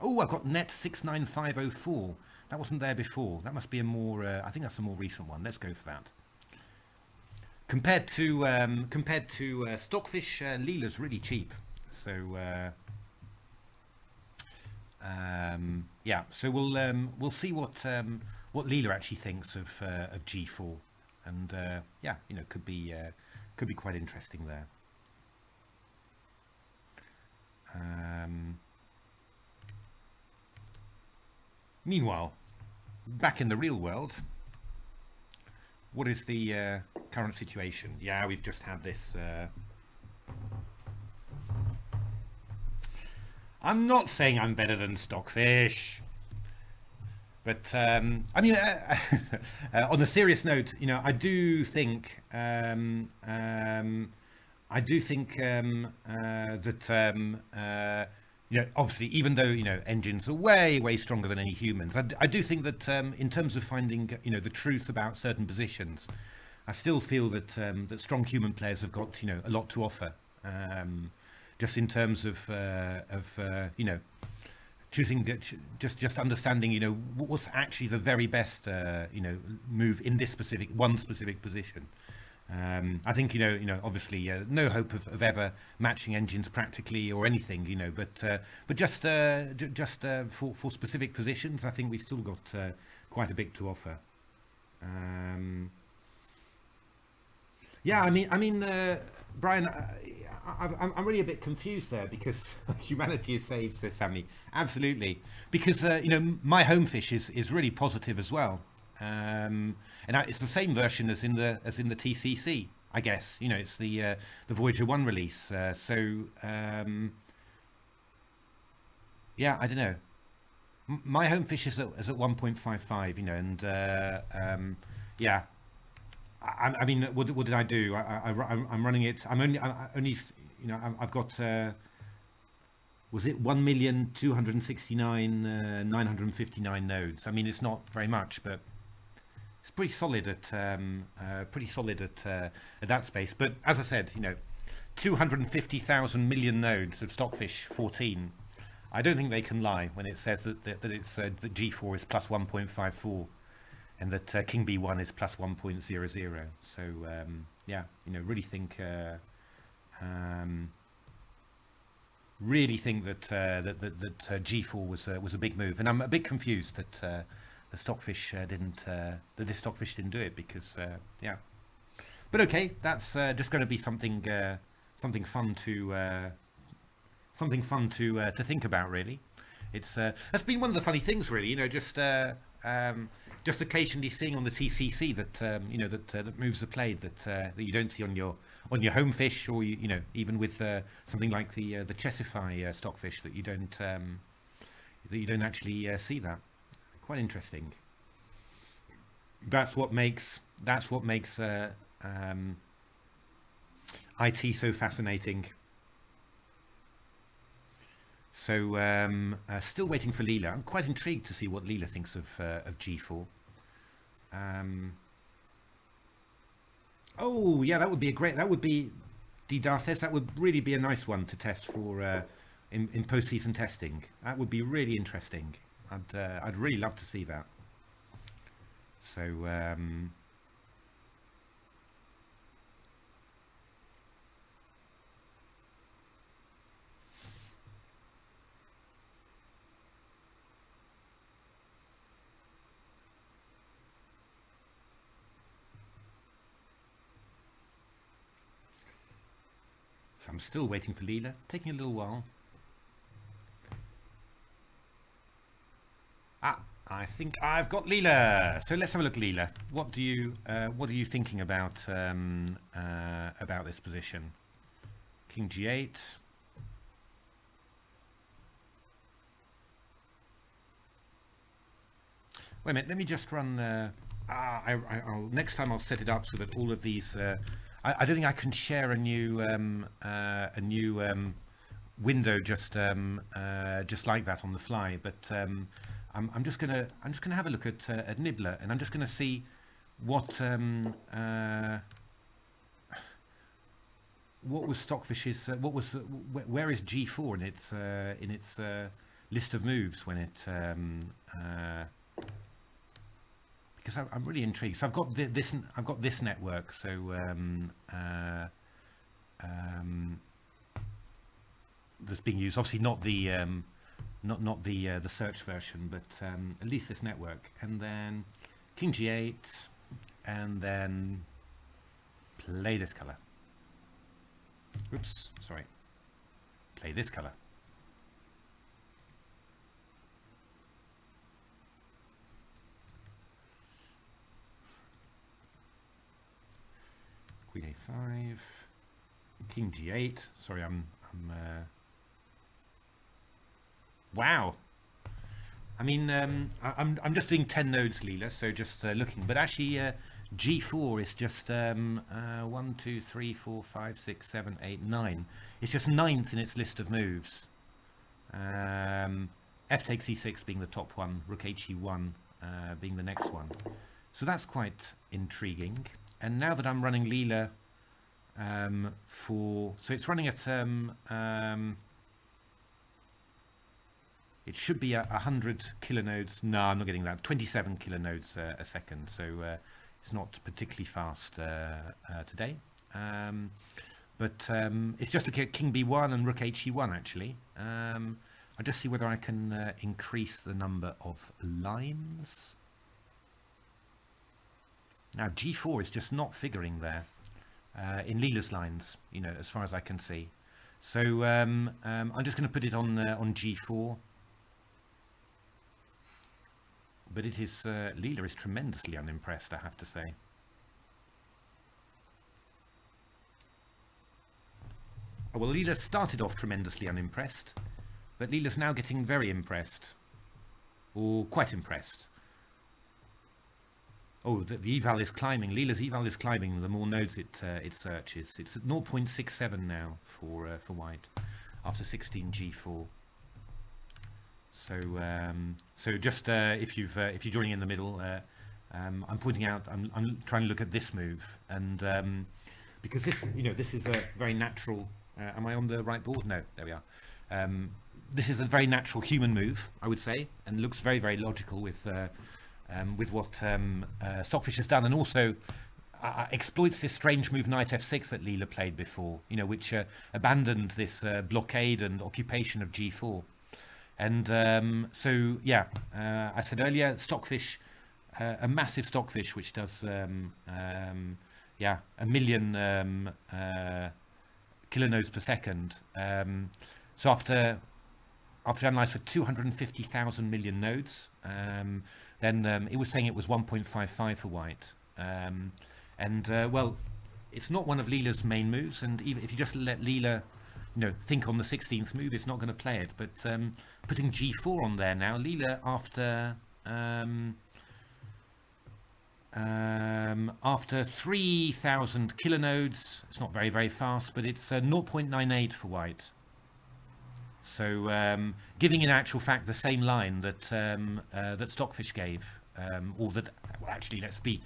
S1: Oh, I've got net 69504. That wasn't there before. That must be a more, I think that's a more recent one. Let's go for that. Compared to Stockfish, Leela's really cheap. So yeah, so we'll see what Leela actually thinks of G4, and yeah, you know, could be quite interesting there. Meanwhile, back in the real world, what is the current situation? Yeah, we've just had this. I'm not saying I'm better than Stockfish, but I mean, on a serious note, you know, I do think that you know, obviously, even though, you know, engines are way stronger than any humans, I do think that in terms of finding, you know, the truth about certain positions, I still feel that that strong human players have got, you know, a lot to offer. Just in terms of you know, choosing, just understanding, you know, what's actually the very best, you know, move in this specific position. I think, you know, obviously, no hope of ever matching engines practically or anything, you know, but just for specific positions, I think we've still got quite a bit to offer. Yeah, I mean, Brian, I'm really a bit confused there, because humanity is saved, says Sammy. Absolutely, because you know, my home fish is really positive as well. And it's the same version as in the TCC, I guess. You know, it's the Voyager 1 release. So yeah, I don't know. My home fish is at 1.55. You know, and yeah. I mean, what did I do? I'm running it. I'm only you know, I've got. Was it 1,269,959 nodes? I mean, it's not very much, but it's pretty solid at that space. But as I said, you know, 250,000 million nodes of Stockfish 14. I don't think they can lie when it says that it's that G4 is plus 1.54, and that King B1 is plus 1.00. So yeah, you know, really think that G4 was a big move, and I'm a bit confused that the Stockfish this Stockfish didn't do it, because yeah. But okay, that's just going to be something fun to think about, really. It's that's been one of the funny things, really. You know, just occasionally seeing on the TCC that you know, that moves are played that you don't see on your home fish, or you know, even with something like the Chessify Stockfish, that you don't actually see that. Quite interesting. That's what makes IT so fascinating. So still waiting for Leela. I'm quite intrigued to see what Leela thinks of G4. Oh yeah, that would be D Darthes. That would really be a nice one to test for in post-season testing. That would be really interesting. I'd really love to see that. So I'm still waiting for Leela, taking a little while. I think I've got Leela. So let's have a look at Leela. What are you thinking about this position? King G8. Wait a minute. Let me just run. Next time I'll set it up so that all of these. I don't think I can share a new window just like that on the fly, but. I'm just gonna have a look at Nibbler, and I'm just gonna see what was Stockfish's where is G4 in its list of moves when it because I'm really intrigued. So I've got this network, so that's being used. Obviously not the not the search version, but at least this network. And then King G8, and then play this color. Oops, sorry. Play this color. Queen A5, King G8. Sorry, I'm wow. I mean, I'm just doing 10 nodes, Leela, so just looking. But actually, G4 is just 1, 2, 3, 4, 5, 6, 7, 8, 9. It's just 9th in its list of moves. F takes E6 being the top one, Rook HE1 being the next one. So that's quite intriguing. And now that I'm running Leela so it's running at it should be 100 kilonodes. No, I'm not getting that. 27 kilonodes a second. So it's not particularly fast today. But it's just a King B1 and Rook HE1 actually. I'll just see whether I can increase the number of lines. Now G4 is just not figuring there in Leela's lines, you know, as far as I can see. So I'm just going to put it on G4. But it is Leela is tremendously unimpressed, I have to say. Oh, well, Leela started off tremendously unimpressed, but Leela's now getting very impressed, or quite impressed. Oh, the eval is climbing. Leela's eval is climbing. The more nodes it searches, it's at 0.67 now for White after 16 G4. So so just if you're joining in the middle, I'm pointing out I'm trying to look at this move, and because this is a very natural. Am I on the right board? No, there we are. This is a very natural human move, I would say, and looks very, very logical with what Stockfish has done, and also exploits this strange move Knight F6 that Leela played before, which abandoned this blockade and occupation of G4. And so, yeah, I said earlier, Stockfish, a massive Stockfish, which does, yeah, 1 million kilonodes per second. So after analyzed for 250,000 million nodes, then it was saying it was 1.55 for White. Well, it's not one of Leela's main moves, and even if you just let Leela think on the 16th move, it's not going to play it. But putting G4 on there now, Leela after 3,000 kilonodes, it's not very, very fast, but it's 0.98 for White. So giving in actual fact the same line that that Stockfish gave, or that, well, actually, let's be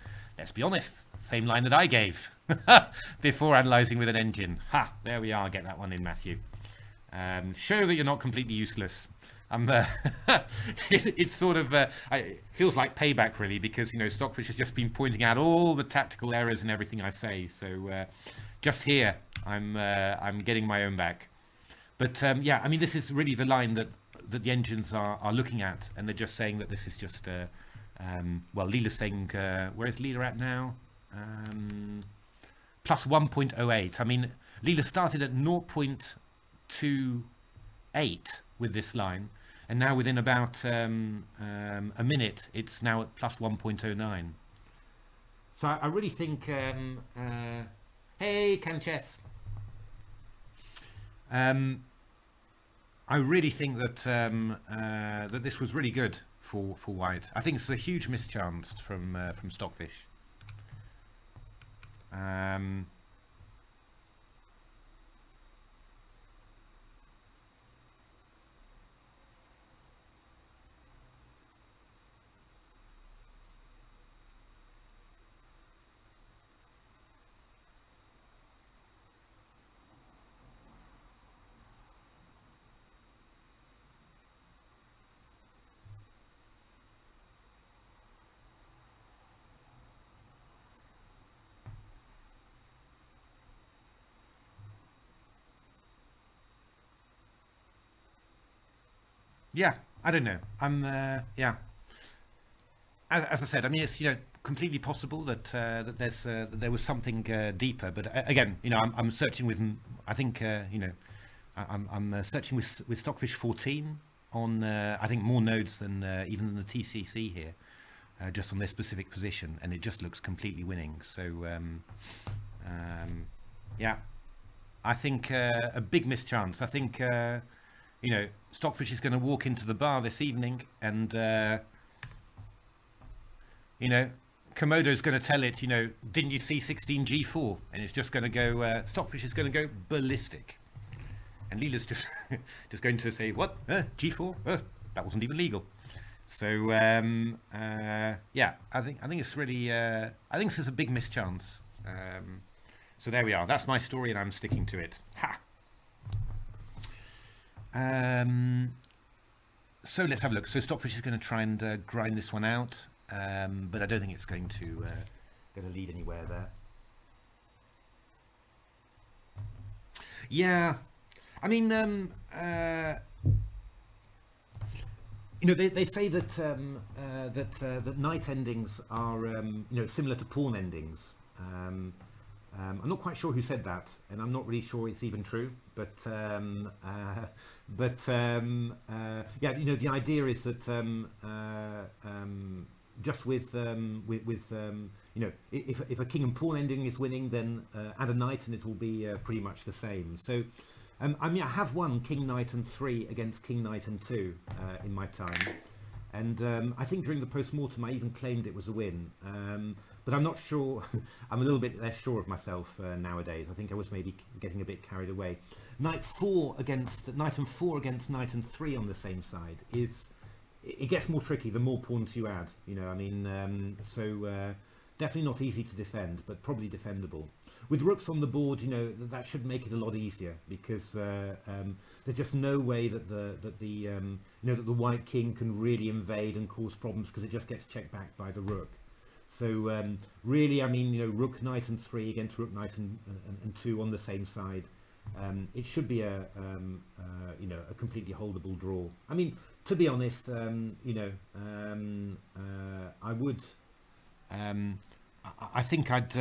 S1: honest, same line that I gave before analysing with an engine. Ha! There we are. Get that one in, Matthew. Show that you're not completely useless. It's sort of it feels like payback really, because Stockfish has just been pointing out all the tactical errors and everything I say. So just here, I'm getting my own back. But yeah, I mean, this is really the line that the engines are looking at, and they're just saying that this is just well, Leela's saying where is Leela at now? Plus 1.08. I mean, Leela started at 0.28 with this line, and now within about a minute, it's now at plus 1.09. So I really think, hey, Canchess. I really think that that this was really good for White. I think it's a huge mischance from Stockfish. Yeah, I don't know. Yeah. As I said, I mean, it's completely possible that that there was something deeper. But again, I'm searching with. I think I'm searching with Stockfish 14 on I think more nodes than even the TCC here, just on this specific position, and it just looks completely winning. So yeah, I think a big mischance. I think. Stockfish is going to walk into the bar this evening, and Komodo's going to tell it, didn't you see 16G4? And it's just going to go. Stockfish is going to go ballistic, and Leela's just just going to say, what? G4? That wasn't even legal. So yeah, I think it's really. I think this is a big mischance. So there we are. That's my story, and I'm sticking to it. Ha. So let's have a look. So Stockfish is going to try and grind this one out, but I don't think it's going to lead anywhere there. Yeah, I mean, they say that that night endings are similar to pawn endings. I'm not quite sure who said that, and I'm not really sure it's even true. But yeah, the idea is that just with if a king and pawn ending is winning, then add a knight, and it will be pretty much the same. So I mean, I have won king knight and 3 against king knight and 2 in my time. And I think during the post-mortem I even claimed it was a win, but I'm not sure. I'm a little bit less sure of myself nowadays. I think I was maybe getting a bit carried away. Knight and 4 against knight and 3 on the same side it gets more tricky the more pawns you add. I mean, so definitely not easy to defend, but probably defendable. With rooks on the board, that should make it a lot easier, because there's just no way that the white king can really invade and cause problems, because it just gets checked back by the rook. So really, I mean, rook knight and 3 against rook knight and 2 on the same side. It should be a completely holdable draw. I mean, to be honest, I would. I think I'd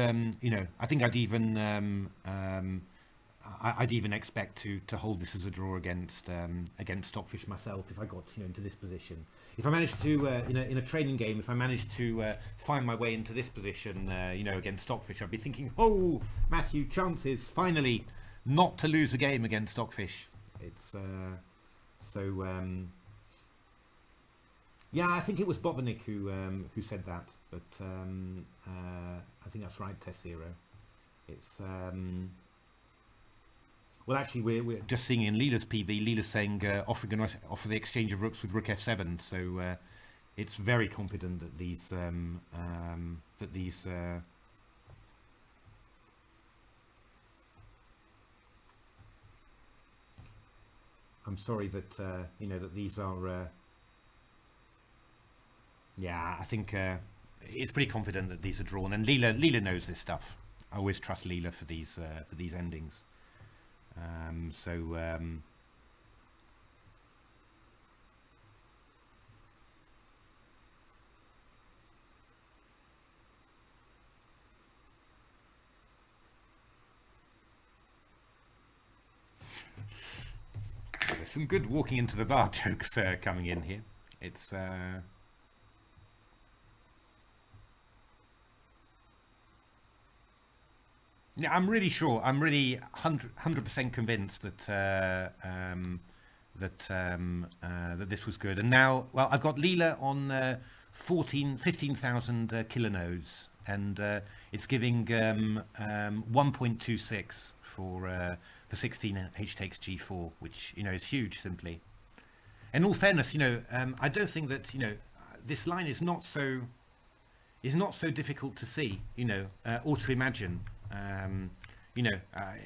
S1: even expect to hold this as a draw against Stockfish myself if I got into this position. If I managed to in a training game, if I managed to find my way into this position, against Stockfish, I'd be thinking, oh, Matthew, chances finally not to lose a game against Stockfish. It's yeah, I think it was Botvinnik who said that, but I think that's right, TCEC. It's well, actually, we're just seeing in Leela's PV. Leela's saying offering offer the exchange of rooks with rook f7. So it's very confident that these I'm sorry that you know that these are. Yeah, I think it's pretty confident that these are drawn, and Leela knows this stuff. I always trust Leela for these endings. There's some good walking into the bar jokes coming in here. It's yeah, I'm really sure. I'm really 100% convinced that this was good. And now, well, I've got Leela on 15,000 kilonodes, and it's giving 1.26 for 16 h takes g4, which is huge simply. In all fairness, I don't think that this line is not so difficult to see, or to imagine.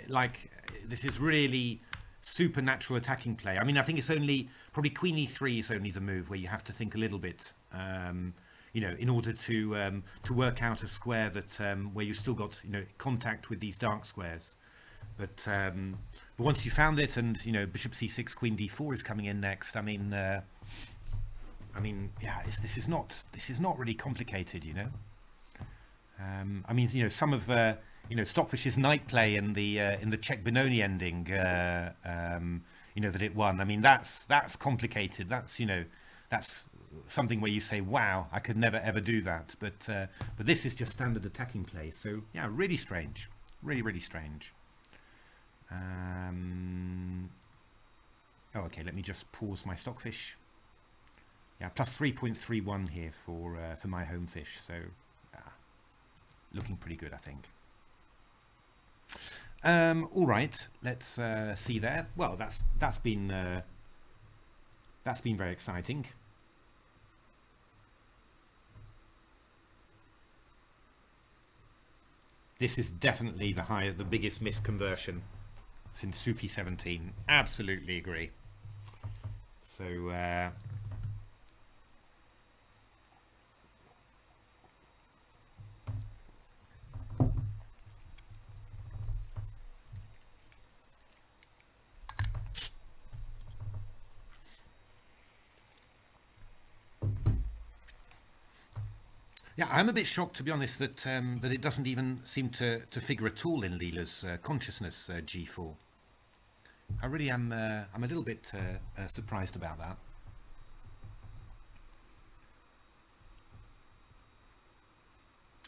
S1: Like this is really supernatural attacking play. I mean, I think it's only probably Queen E3 is only the move where you have to think a little bit, in order to work out a square that where you still got contact with these dark squares. But once you found it, and Bishop C6, Queen D4 is coming in next. I mean, yeah, this is not really complicated, I mean, some of Stockfish's knight play in the Czech Benoni ending, that it won. I mean, that's complicated. That's that's something where you say, wow, I could never ever do that. But this is just standard attacking play. So yeah, really strange, really strange. Oh, okay. Let me just pause my Stockfish. Yeah, plus 3.31 here for my home fish. So looking pretty good, I think. All right, let's see there. Well, that's been very exciting. This is definitely the biggest misconversion since Sufi 17. Absolutely agree. So yeah, I'm a bit shocked, to be honest, that that it doesn't even seem to figure at all in Leela's consciousness G4. I really am. I'm a little bit surprised about that.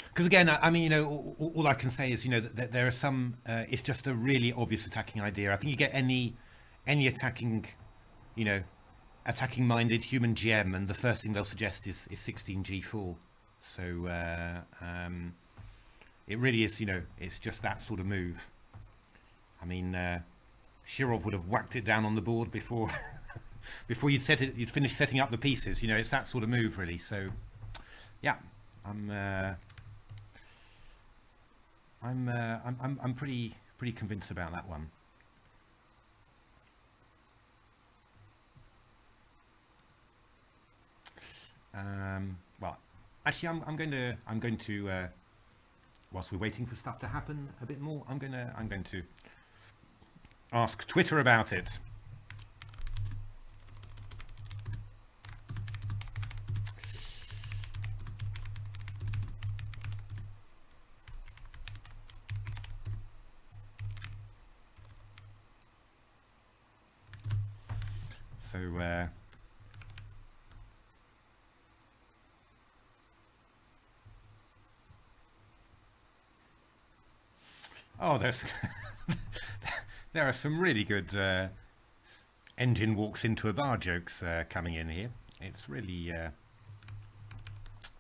S1: Because again, I mean, all I can say is, that there are some. It's just a really obvious attacking idea. I think you get any attacking, attacking-minded human GM, and the first thing they'll suggest is 16 G4. So it really is, it's just that sort of move. I mean, Shirov would have whacked it down on the board before before you'd finished setting up the pieces. It's that sort of move, really. So yeah, I'm pretty convinced about that one. Well, actually, I'm going to whilst we're waiting for stuff to happen a bit more, I'm going to ask Twitter about it. So oh, there's there are some really good engine walks into a bar jokes coming in here. It's really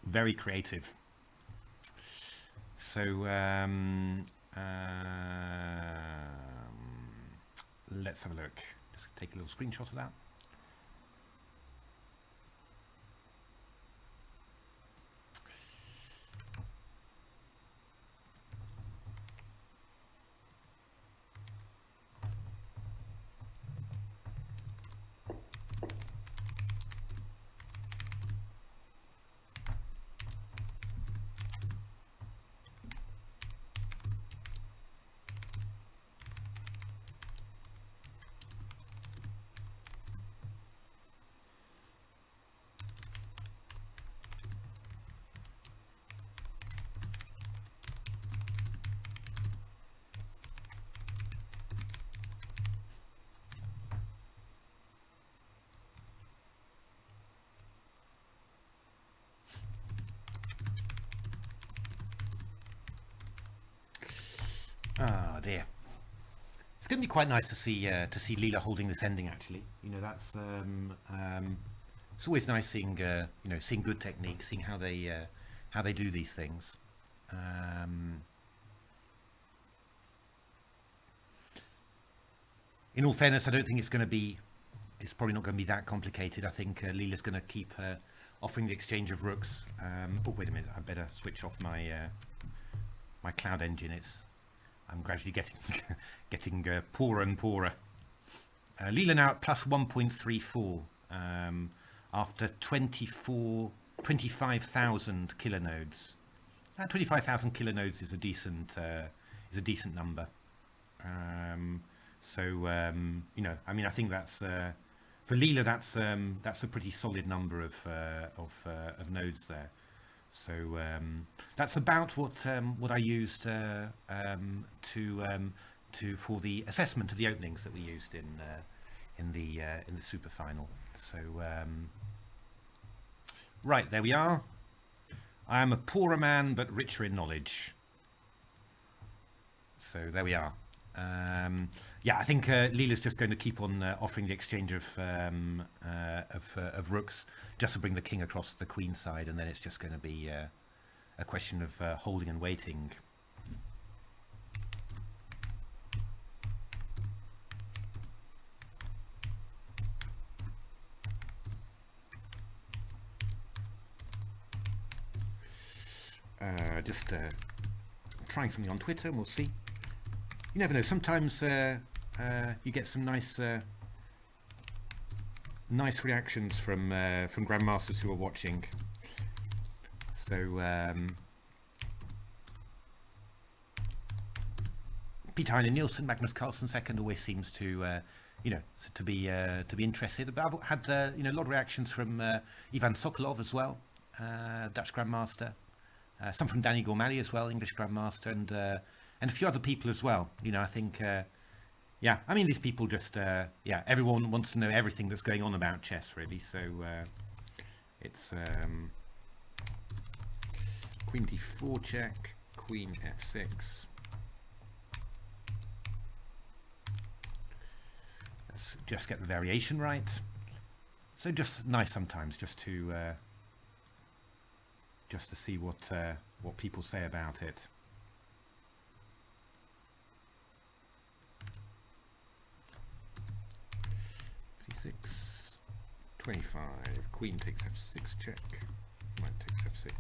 S1: very creative. So let's have a look. Just take a little screenshot of that. dear. It's going to be quite nice to see Leela holding this ending. Actually, you know, that's it's always nice seeing you know, seeing good techniques, seeing how they do these things. In all fairness, I don't think it's going to be. It's probably not going to be that complicated. I think Leela's going to keep offering the exchange of rooks. Oh, wait a minute! I better switch off my my cloud engine. I'm gradually getting poorer and poorer. Leela now at plus 1.34 after 25,000 kilonodes. 25,000 kilonodes is a decent number. So you know, I mean, I think that's for Leela, that's a pretty solid number of nodes there. So that's about what I used for the assessment of the openings that we used in the SuperFinal. So right, there we are. I am a poorer man but richer in knowledge. So there we are. Yeah, I think Leela's just going to keep on offering the exchange of rooks just to bring the king across the queen side, and then it's just going to be a question of holding and waiting. Just trying something on Twitter, and we'll see. You never know. Sometimes you get some nice reactions from grandmasters who are watching. So Peter Heine Nielsen, Magnus Carlsen second, always seems to you know, to be interested. But I've had you know, a lot of reactions from Ivan Sokolov as well, Dutch grandmaster. Some from Danny Gormally as well, English grandmaster, and a few other people as well. You know, I think, yeah, I mean, these people just, yeah, everyone wants to know everything that's going on about chess, really. So it's Queen D4 check, Queen F6. Let's just get the variation right. So just nice sometimes, just to see what people say about it. C6, 25, queen takes F6 check, knight takes F6.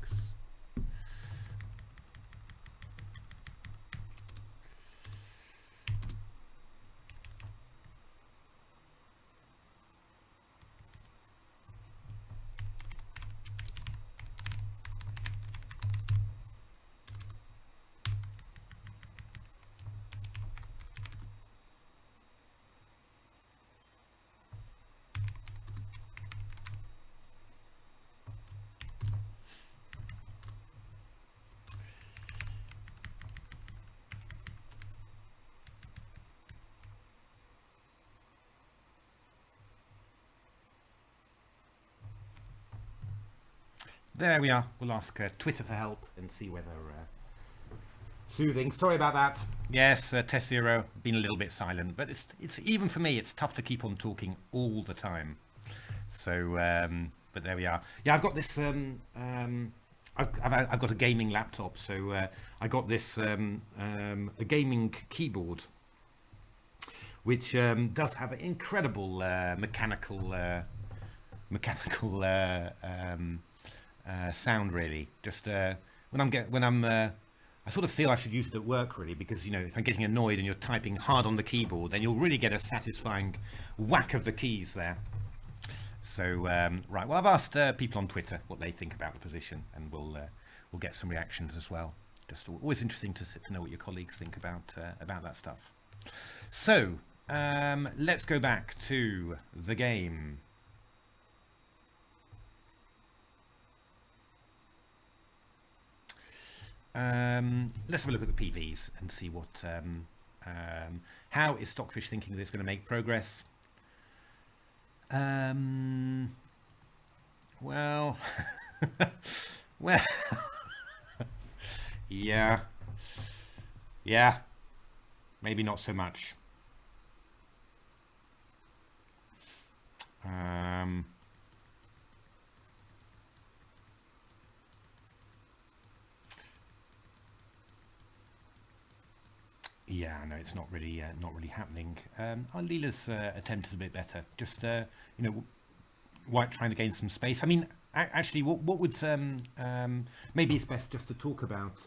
S1: There we are. We'll ask Twitter for help and see whether soothing. Sorry about that. Yes, TCEC been a little bit silent, but it's even for me, it's tough to keep on talking all the time. So, but there we are. Yeah, I've got this. I've got a gaming laptop, so I got this a gaming keyboard, which does have an incredible mechanical sound, really. Just I sort of feel I should use it at work, really, because, you know, if I'm getting annoyed and you're typing hard on the keyboard, then you'll really get a satisfying whack of the keys there. So right, well, I've asked people on Twitter what they think about the position, and we'll get some reactions as well. Just always interesting to know what your colleagues think about that stuff. So let's go back to the game. Let's have a look at the PVs and see what how is Stockfish thinking that it's going to make progress. Well, well, yeah. maybe not so much. Yeah, no, it's not really happening. Leela's attempt is a bit better. Just White trying to gain some space. I mean, actually, what would maybe it's best just to talk about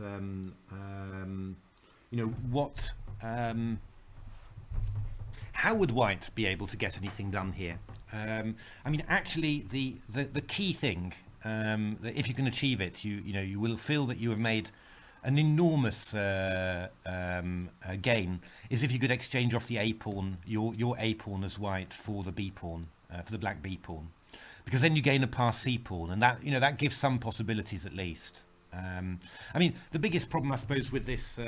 S1: what how would White be able to get anything done here? I mean, actually, the key thing that if you can achieve it, you will feel that you have made an enormous gain is if you could exchange off the A pawn, your A pawn as White for the B pawn, for the black B pawn, because then you gain a pass C pawn, and that gives some possibilities at least. I mean, the biggest problem, I suppose, with this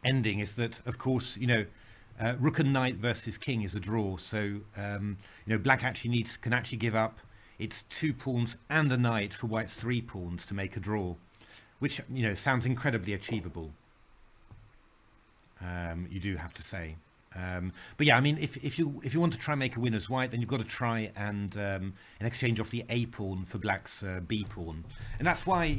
S1: ending is that, of course, Rook and Knight versus King is a draw. So Black actually can actually give up its 2 pawns and a Knight for White's 3 pawns to make a draw, which sounds incredibly achievable. You do have to say. But yeah, I mean, if you want to try and make a win as White, then you've got to try and exchange off the A pawn for Black's B pawn, and that's why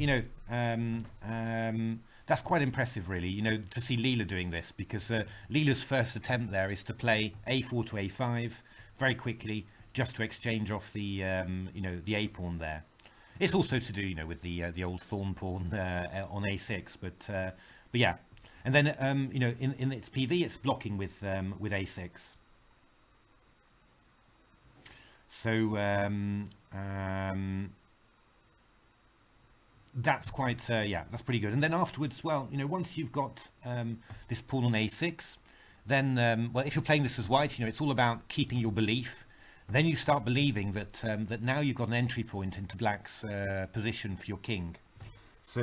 S1: that's quite impressive, really. To see Leela doing this, because Leela's first attempt there is to play A4 to A5 very quickly, just to exchange off the the A pawn there. It's also to do with the old thorn pawn on A6, but yeah. And then, in its PV, it's blocking with A6. So that's quite, that's pretty good. And then afterwards, well, once you've got this pawn on A6, then, well, if you're playing this as White, it's all about keeping your belief. Then you start believing that that now you've got an entry point into Black's position for your king. So,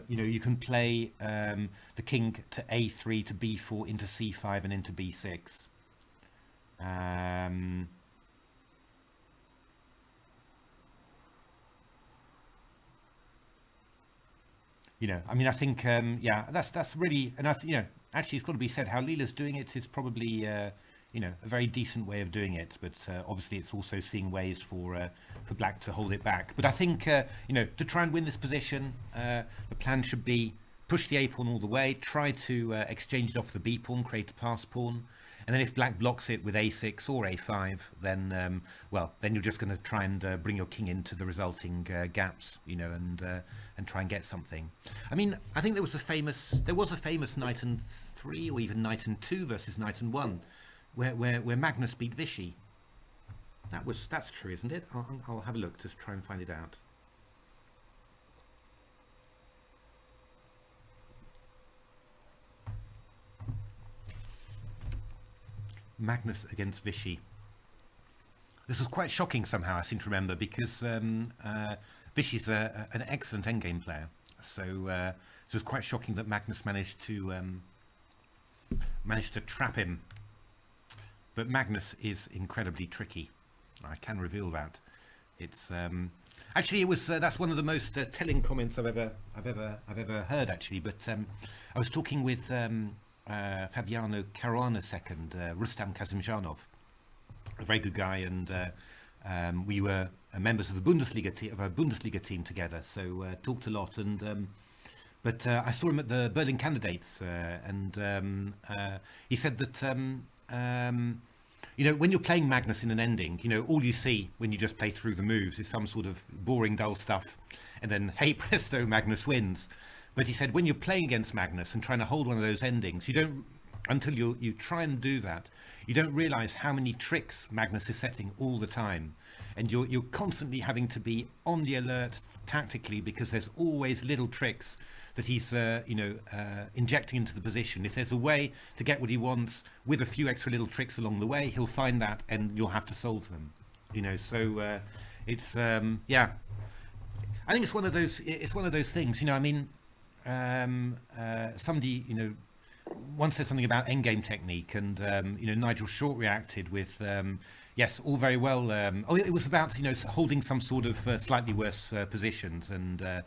S1: you can play the king to A3, to B4, into C5, and into B6. I mean, I think, that's really, and actually, it's got to be said, how Leela's doing it is probably, a very decent way of doing it, but obviously it's also seeing ways for Black to hold it back. But I think to try and win this position, the plan should be push the A pawn all the way, try to exchange it off the B pawn, create a pass pawn, and then if Black blocks it with A6 or A5, then then you're just going to try and bring your king into the resulting gaps, and try and get something. I mean, I think there was a famous knight and 3 or even knight and 2 versus knight and 1. Where Magnus beat Vichy. That's true, isn't it? I'll have a look to try and find it out. Magnus against Vichy. This was quite shocking somehow, I seem to remember, because Vichy's an excellent endgame player. So it was quite shocking that Magnus managed to trap him. But Magnus is incredibly tricky. I can reveal that. It's actually, it was that's one of the most telling comments I've ever heard, actually. But I was talking with Fabiano Caruana's second, Rustam Kazimjanov, a very good guy, and we were members of the Bundesliga team together. So talked a lot, and but I saw him at the Berlin Candidates, and he said that. When you're playing Magnus in an ending, all you see when you just play through the moves is some sort of boring, dull stuff, and then, hey presto, Magnus wins. But he said when you're playing against Magnus and trying to hold one of those endings, you don't, until you try and do that, you don't realize how many tricks Magnus is setting all the time, and you're constantly having to be on the alert tactically, because there's always little tricks that he's injecting into the position. If there's a way to get what he wants with a few extra little tricks along the way, he'll find that, and you'll have to solve them. So it's I think it's one of those things. I mean, somebody once said something about endgame technique, and Nigel Short reacted with yes, all very well. Oh, it was about holding some sort of slightly worse positions, and I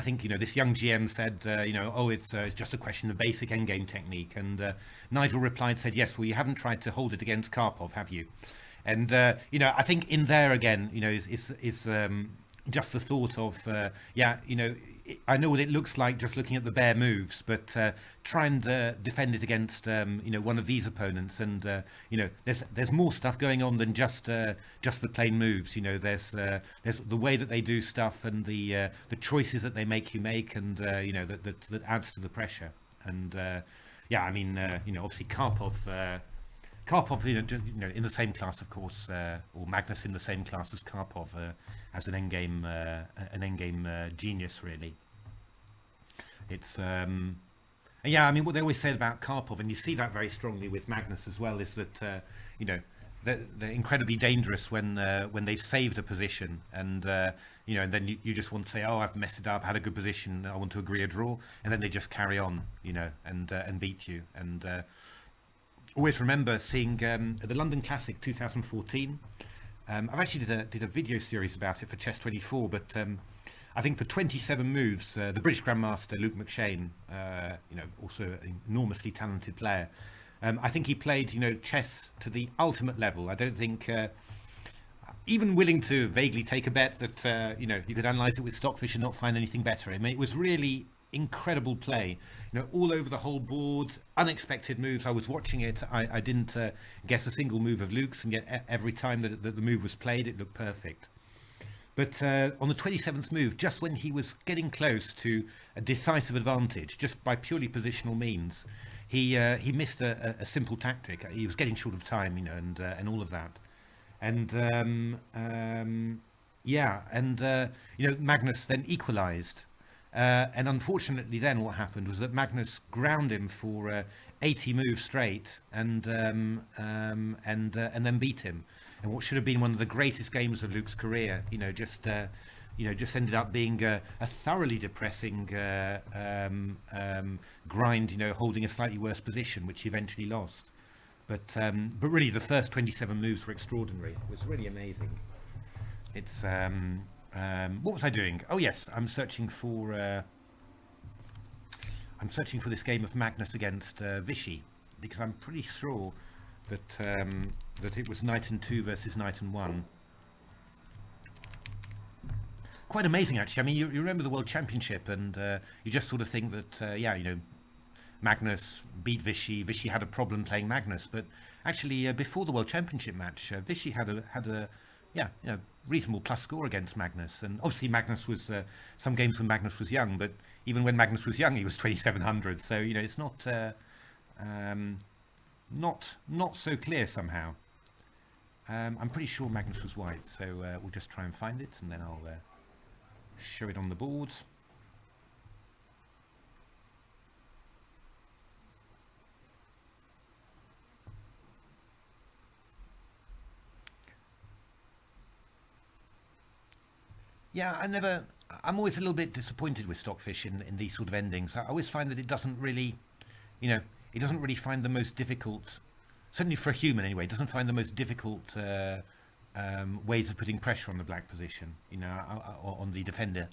S1: think this young GM said oh it's just a question of basic endgame technique, and Nigel replied, said, yes, well, you haven't tried to hold it against Karpov, have you? And I think in there again is just the thought of I know what it looks like just looking at the bare moves, but try and defend it against one of these opponents, and there's more stuff going on than just the plain moves. There's the way that they do stuff, and the choices that they make you make, and that adds to the pressure. And obviously Karpov, in the same class, of course, or Magnus in the same class as Karpov, as an endgame genius, really. It's what they always said about Karpov, and you see that very strongly with Magnus as well, is that they're incredibly dangerous when they've saved a position, and and then you just want to say, oh, I've messed it up, had a good position, I want to agree a draw, and then they just carry on, and beat you. And always remember seeing at the London Classic 2014. I've actually did a video series about it for Chess24, but I think for 27 moves, the British Grandmaster Luke McShane, also an enormously talented player, I think he played chess to the ultimate level. I don't think even willing to vaguely take a bet that you could analyze it with Stockfish and not find anything better. I mean, it was really incredible play, all over the whole board, unexpected moves. I was watching it, I didn't guess a single move of Luke's, and yet every time that the move was played, it looked perfect. But on the 27th move, just when he was getting close to a decisive advantage, just by purely positional means, he missed a simple tactic. He was getting short of time, and all of that. And Magnus then equalised. And unfortunately, then what happened was that Magnus ground him for 80 moves straight, and then beat him. And what should have been one of the greatest games of Luke's career, just ended up being a thoroughly depressing grind. Holding a slightly worse position, which he eventually lost. But really, the first 27 moves were extraordinary. It was really amazing. It's what was I doing? Oh yes, I'm searching for this game of Magnus against Vichy, because I'm pretty sure that it was Knight and 2 versus Knight and 1. Quite amazing, actually. I mean, you remember the World Championship, and you just sort of think that Magnus beat Vichy. Vichy had a problem playing Magnus, but actually before the World Championship match, Vichy had a reasonable plus score against Magnus. And obviously Magnus was some games when Magnus was young, but even when Magnus was young, he was 2700. So it's not so clear somehow. I'm pretty sure Magnus was white, so we'll just try and find it, and then I'll show it on the board. Yeah, I'm always a little bit disappointed with Stockfish in these sort of endings. I always find that it doesn't really, it doesn't really find the most difficult, certainly for a human anyway, it doesn't find the most difficult ways of putting pressure on the black position, on the defender,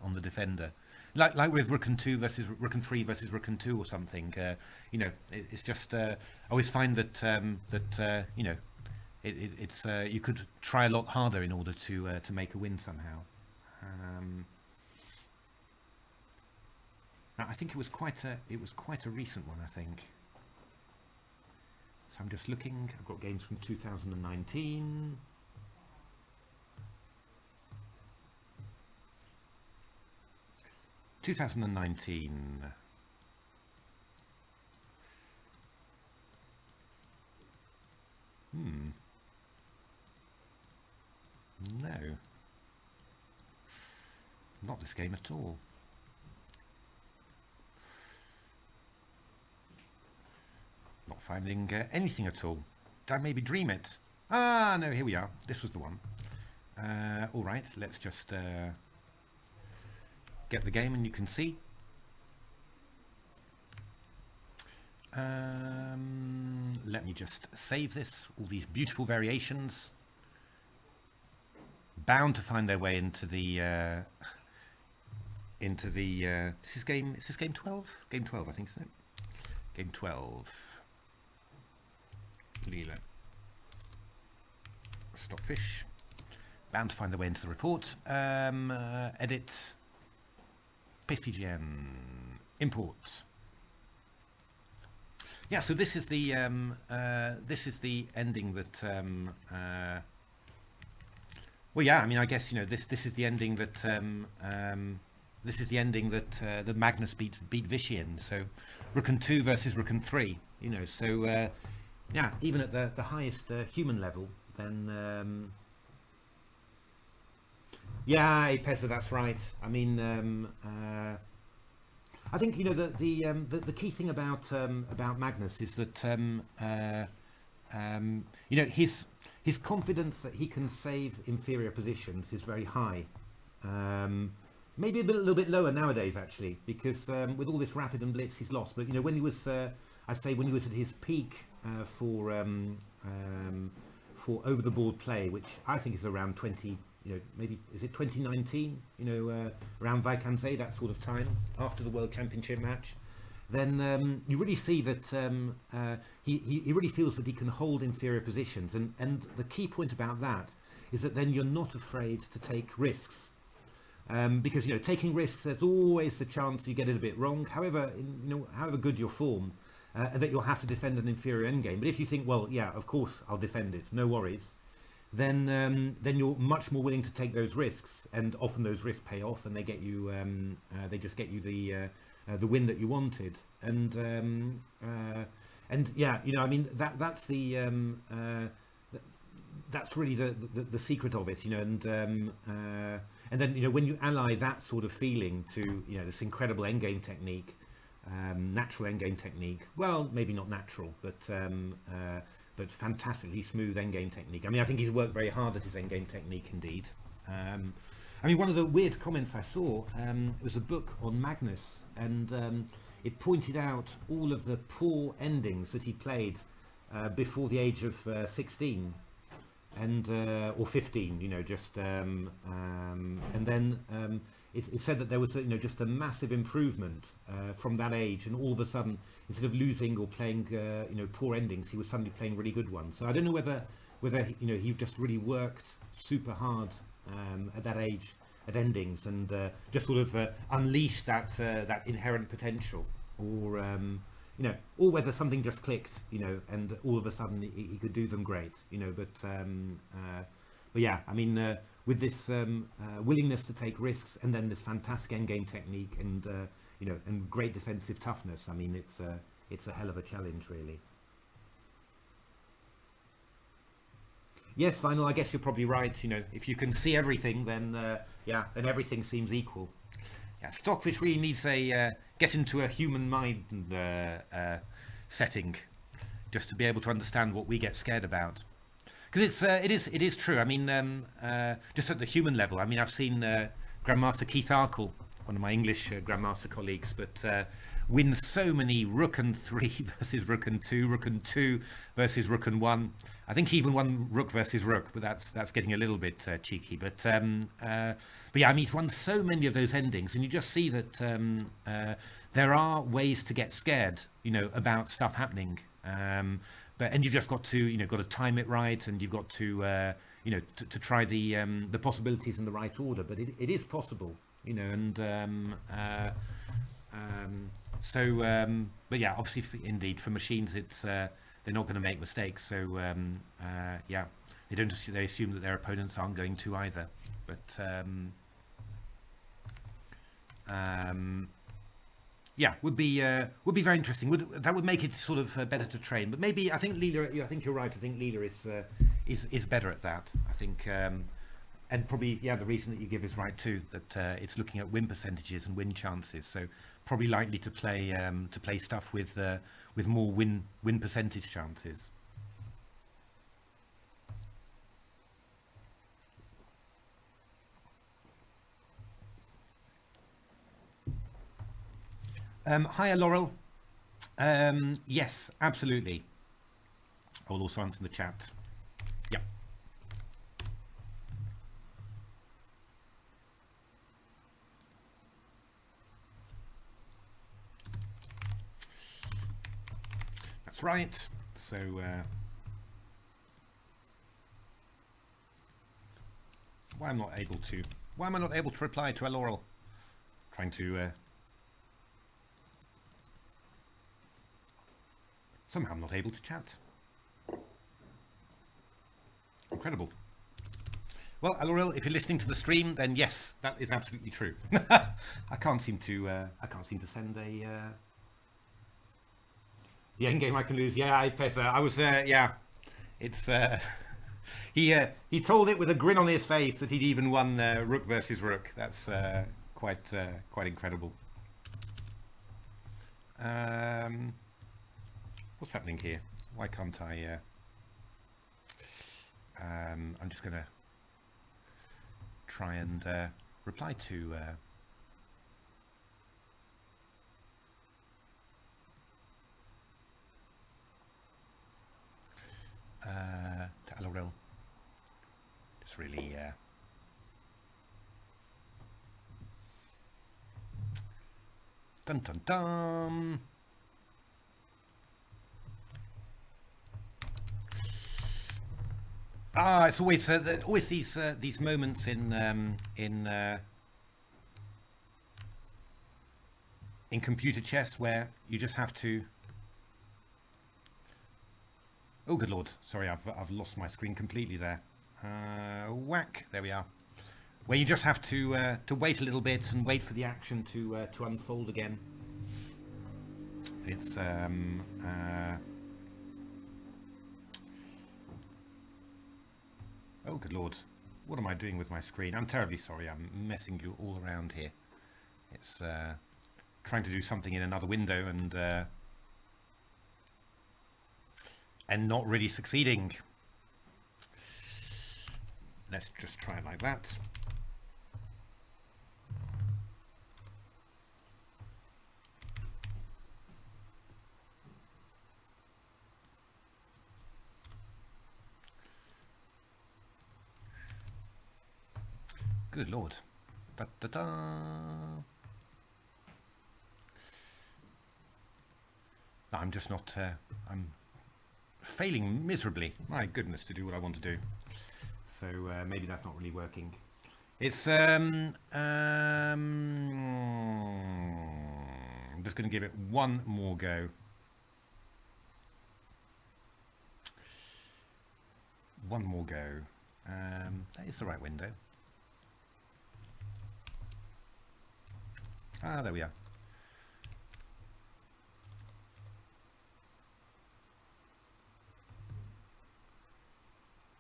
S1: Like with Rook and 2 versus Rook and 3 versus Rook and 2 or something, it's just, I always find that, it's you could try a lot harder in order to make a win somehow. I think it was quite a recent one, I think. So I'm just looking. I've got games from 2019. No. Not this game at all. Not finding anything at all. Did I maybe dream it? Ah, no, here we are. This was the one. All right, let's just get the game and you can see. let me just save this. All these beautiful variations, bound to find their way into the this is game 12? Game 12, I think, isn't it? Game 12. Leela, Stockfish. Bound to find their way into the report. Edit. Paste PGM. Import. Yeah, so this is the ending that. Well, yeah, I mean, I guess this is the ending that that Magnus beat Vichy in. So, Rook and 2 versus Rook and 3. So yeah, even at the highest human level, then. Yeah, Pezza, that's right. I mean, I think the key thing about Magnus is that his confidence that he can save inferior positions is very high. Maybe a little bit lower nowadays, actually, because with all this rapid and blitz, he's lost. But when he was, I'd say, when he was at his peak for over the board play, which I think is around 20. Maybe is it 2019? Around Vacanze, that sort of time after the World Championship match. Then you really see that he really feels that he can hold inferior positions, and the key point about that is that then you're not afraid to take risks, because taking risks, there's always the chance you get it a bit wrong. However, however good your form, and that you'll have to defend an inferior endgame. But if you think, well, yeah, of course I'll defend it, no worries. Then you're much more willing to take those risks, and often those risks pay off, and they get you. They just get you the win that you wanted, and yeah, I mean that's really the secret of it, and then when you ally that sort of feeling to this incredible endgame technique, natural endgame technique. Well, maybe not natural, but fantastically smooth endgame technique. I mean, I think he's worked very hard at his endgame technique indeed. I mean, one of the weird comments I saw was a book on Magnus, and it pointed out all of the poor endings that he played before the age of 16 and or 15, just and then it said that there was just a massive improvement from that age, and all of a sudden, instead of losing or playing poor endings, he was suddenly playing really good ones. So I don't know whether he just really worked super hard at that age at endings, and just sort of unleashed that inherent potential, or or whether something just clicked, and all of a sudden he could do them great, but yeah, I mean, with this willingness to take risks, and then this fantastic endgame technique, and and great defensive toughness, I mean, it's a hell of a challenge, really. Yes, Final, I guess you're probably right. If you can see everything, then yeah, then everything seems equal. Yeah, Stockfish really needs a get into a human mind setting, just to be able to understand what we get scared about. Because it is true. I mean, just at the human level. I mean, I've seen Grandmaster Keith Arkle, one of my English Grandmaster colleagues, but win so many Rook and 3 versus Rook and 2, Rook and 2 versus Rook and 1. I think he even won Rook versus Rook, but that's getting a little bit cheeky. But yeah, I mean, he's won so many of those endings, and you just see that there are ways to get scared, about stuff happening. And you've just got to, got to time it right, and you've got to, to try the possibilities in the right order. But it is possible, and but yeah, obviously, indeed, for machines, it's they're not going to make mistakes. So yeah, they assume that their opponents aren't going to either. But yeah, would be very interesting. That would make it sort of better to train. But maybe I think Leela. I think you're right. I think Leela is better at that. I think, and probably the reason that you give is right too. That it's looking at win percentages and win chances. So probably likely to play stuff with more win percentage chances. Hiya, Laurel. Yes, absolutely. I will also answer in the chat. Yep. That's right. So why am I not able to reply to Laurel? Trying to somehow I'm not able to chat. Incredible. Well, Laurel, if you're listening to the stream, then yes, that is absolutely true. I can't seem to send a the end game I can lose. Yeah, I was yeah. It's he told it with a grin on his face that he'd even won Rook versus Rook. That's quite incredible. What's happening here? Why can't I? I'm just gonna try and reply to. To LRL. Just really dun dun dun. It's always these moments in computer chess where you just have to. Oh, good lord! Sorry, I've lost my screen completely there. Whack! There we are. Where you just have to wait a little bit and wait for the action to unfold again. It's oh, good lord! What am I doing with my screen? I'm terribly sorry. I'm messing you all around here. It's trying to do something in another window and not really succeeding. Let's just try it like that. Good lord. Da, da, da. I'm just not, I'm failing miserably. My goodness, to do what I want to do. So maybe that's not really working. It's I'm just going to give it one more go. One more go. That is the right window. Ah, there we are.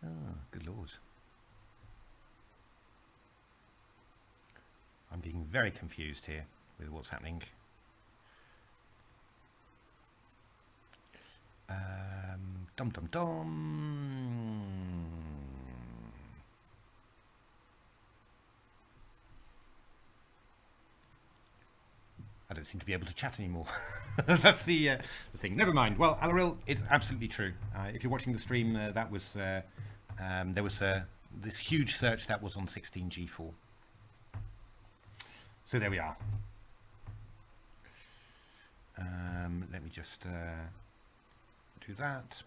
S1: Ah, good lord. I'm being very confused here with what's happening. Dum dum dum. I don't seem to be able to chat anymore. That's the thing. Never mind. Well, Alaril, it's absolutely true. If you're watching the stream, that was there was this huge search that was on 16G4. So there we are. Let me just do that.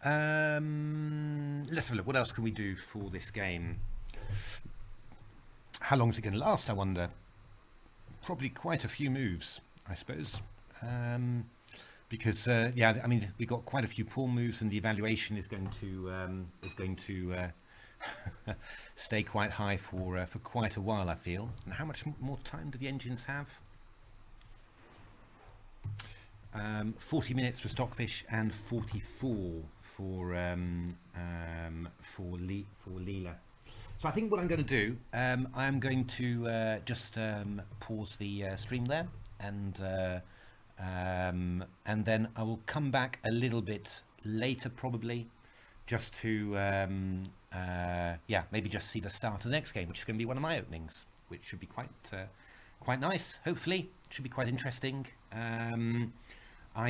S1: Let's have a look. What else can we do for this game? How long is it going to last, I wonder? Probably quite a few moves, I suppose. Because yeah, I mean, we've got quite a few pawn moves, and the evaluation is going to stay quite high for quite a while, I feel. And how much more time do the engines have? 40 minutes for Stockfish and 44 for Leela. So I think what I'm going to do, I'm going to just pause the stream there, and then I will come back a little bit later, probably, just to yeah, maybe just see the start of the next game, which is going to be one of my openings, which should be quite nice. Hopefully, it should be quite interesting. I